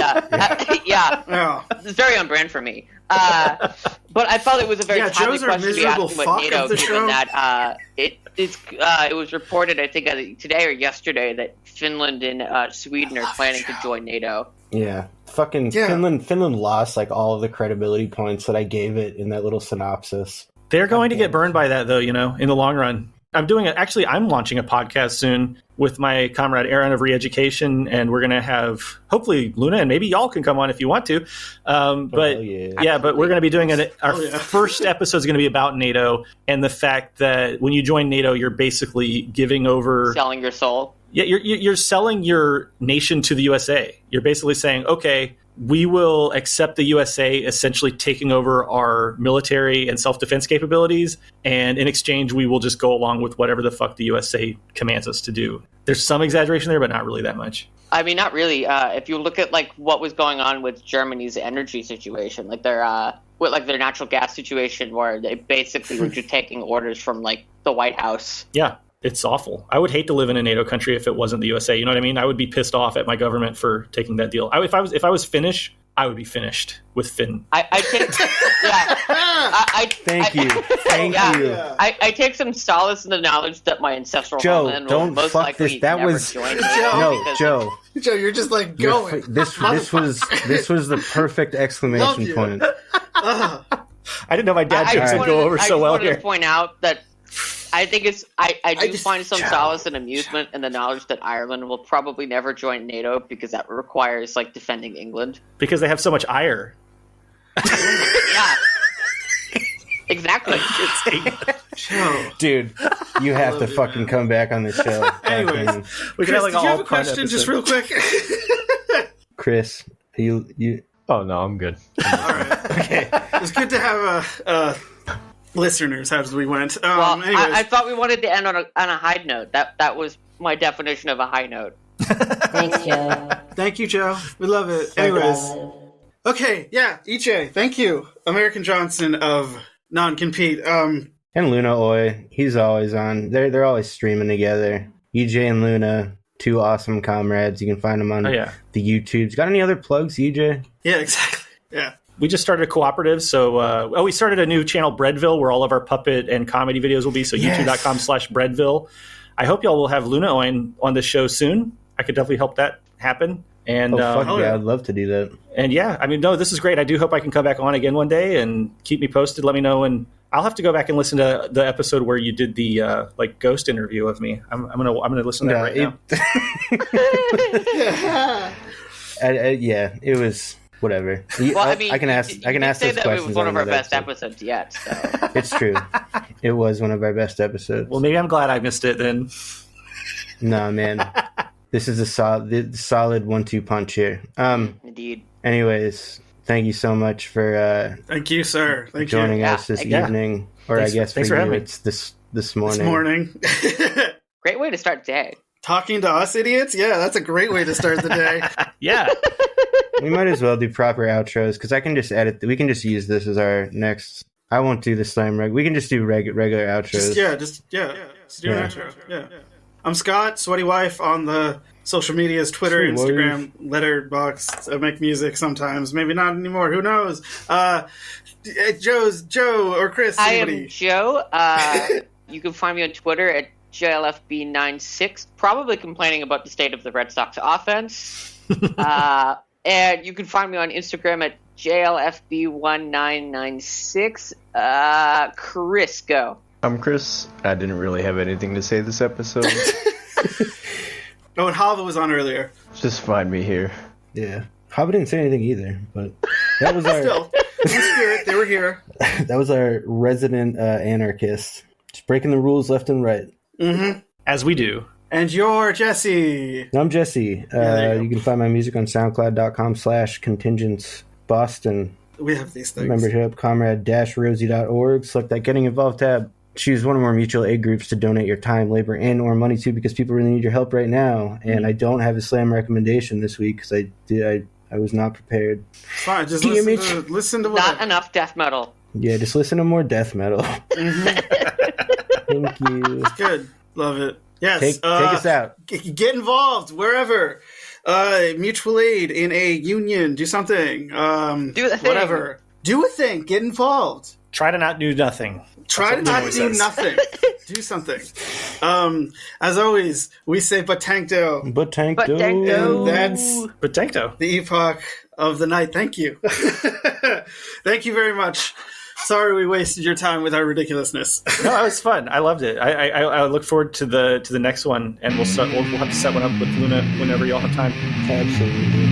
Yeah. It's very on brand for me. But I felt it was a very timely question to be asking about NATO, given that it was reported, I think, today or yesterday, that Finland and Sweden are planning to join NATO. Yeah. Finland lost like all of the credibility points that I gave it in that little synopsis. They're going to get burned by that, though, in the long run. I'm launching a podcast soon with my comrade Aaron of Reeducation, and we're going to have, hopefully, Luna, and maybe y'all can come on if you want to. But we're going to be doing our first episode is going to be about NATO and the fact that when you join NATO, you're basically giving over... Selling your soul. Yeah, you're selling your nation to the USA. You're basically saying, okay, we will accept the USA essentially taking over our military and self-defense capabilities, and in exchange, we will just go along with whatever the fuck the USA commands us to do. There's some exaggeration there, but not really that much. I mean, not really. If you look at like what was going on with Germany's energy situation, like their natural gas situation, where they basically were just taking orders from like the White House. Yeah. It's awful. I would hate to live in a NATO country if it wasn't the USA. You know what I mean? I would be pissed off at my government for taking that deal. If I was Finnish, I would be finished with Finn. Thank you. I take some solace in the knowledge that my ancestral homeland will most likely never join NATO. Joe, you're just like going. This was the perfect exclamation point. I didn't know my dad jokes would go over so well here. I just wanted to point out that I think I do find some solace and amusement in the knowledge that Ireland will probably never join NATO because that requires like defending England. Because they have so much ire. Yeah. Exactly. Dude, you have to fucking come back on the show. Anyways, we can have like did you have a question just real quick? Chris, you Oh no, I'm good. All right. Okay. It's good to have listeners as we went. I thought we wanted to end on a high note. That was my definition of a high note. Thanks, Joe. Thank you, Joe. We love it. Anyways. Okay, yeah, EJ, thank you. American Johnson of NonCompete. and Luna Oi, he's always on. They're always streaming together. EJ and Luna, two awesome comrades. You can find them on the YouTubes. Got any other plugs, EJ? Yeah, exactly. Yeah. We just started a cooperative, so we started a new channel, Breadville, where all of our puppet and comedy videos will be, so youtube.com/Breadville. I hope y'all will have Luna on the show soon. I could definitely help that happen. And I'd love to do that. And this is great. I do hope I can come back on again one day and keep me posted. Let me know, and I'll have to go back and listen to the episode where you did the ghost interview of me. I'm gonna listen to that right now. It was. Whatever. Well, I can ask those questions. It was one of our best episodes yet. So. It's true. It was one of our best episodes. Well, maybe I'm glad I missed it then. No, man. This is a solid 1-2 punch here. Indeed. Anyways, thank you so much for thank you, sir. joining us this evening, or thanks, I guess for you it's this morning. This morning. Great way to start the day. Talking to us idiots? Yeah, that's a great way to start the day. Yeah. We might as well do proper outros because I can just edit. We can just use this as our next. I won't do the slam reg. We can just do regular outros. Just do an outro. Yeah. I'm Scott, Sweaty Wife on the social medias, Twitter, Instagram, Letterboxd. I make music sometimes, maybe not anymore. Who knows? Joe or Chris. I am Joe. You can find me on Twitter at JLFB96, probably complaining about the state of the Red Sox offense. And you can find me on Instagram at JLFB1996. Chris, go. I'm Chris. I didn't really have anything to say this episode. Oh, and Hava was on earlier. Just find me here. Yeah. Hava didn't say anything either, but that was our Still, in spirit, they were here. that was our resident anarchist. Just breaking the rules left and right. Mm-hmm. As we do. And you're Jesse. I'm Jesse. there you go. You can find my music on soundcloud.com/contingents Boston. We have these things. Membership, comrade-rosie.org. Select that Getting Involved tab. Choose one of our mutual aid groups to donate your time, labor, and or money to, because people really need your help right now. And I don't have a slam recommendation this week because I was not prepared. Fine, just Damn listen to what. Not enough death metal. Yeah, just listen to more death metal. Mm-hmm. Thank you. Good. Love it. Yes. Take us out. Get involved wherever. Mutual aid in a union. Do something. Do a thing. Whatever. Do a thing. Get involved. Try to not do nothing. Try to not always do says. nothing. Do something. As always, we say Batankdo. But tank Batankdo. And that's But Tankto. the epoch of the night. Thank you. Thank you very much. Sorry we wasted your time with our ridiculousness. No, that was fun. I loved it. I look forward to the next one, and we'll have to set one up with Luna whenever y'all have time. Absolutely.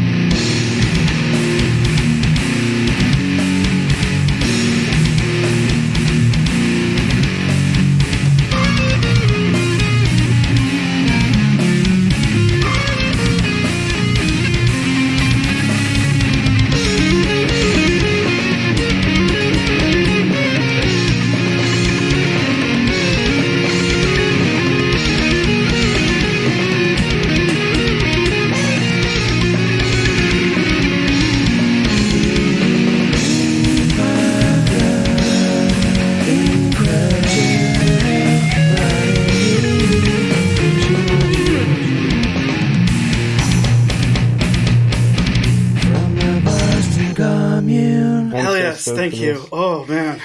Hell yes. Thank you. Oh, man.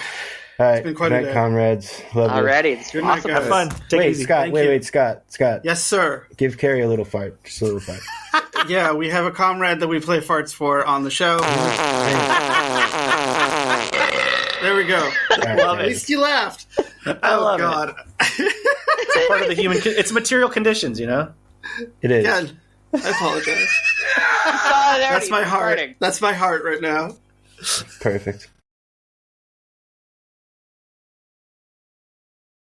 All right, been quite good a night, day. comrades. Love you. Alrighty, it's Good night, awesome. guys. Have fun. Take it Wait, easy. Scott. Thank you. Wait, Scott. Yes, sir. Give Carrie a little fart. Just a little fart. Yeah, we have a comrade that we play farts for on the show. There we go. Love At least you laughed. I love God. it. It's part of the human. It's material conditions, you know. It is. Yeah, I apologize. Solidarity That's my for heart. farting. That's my heart right now. Perfect.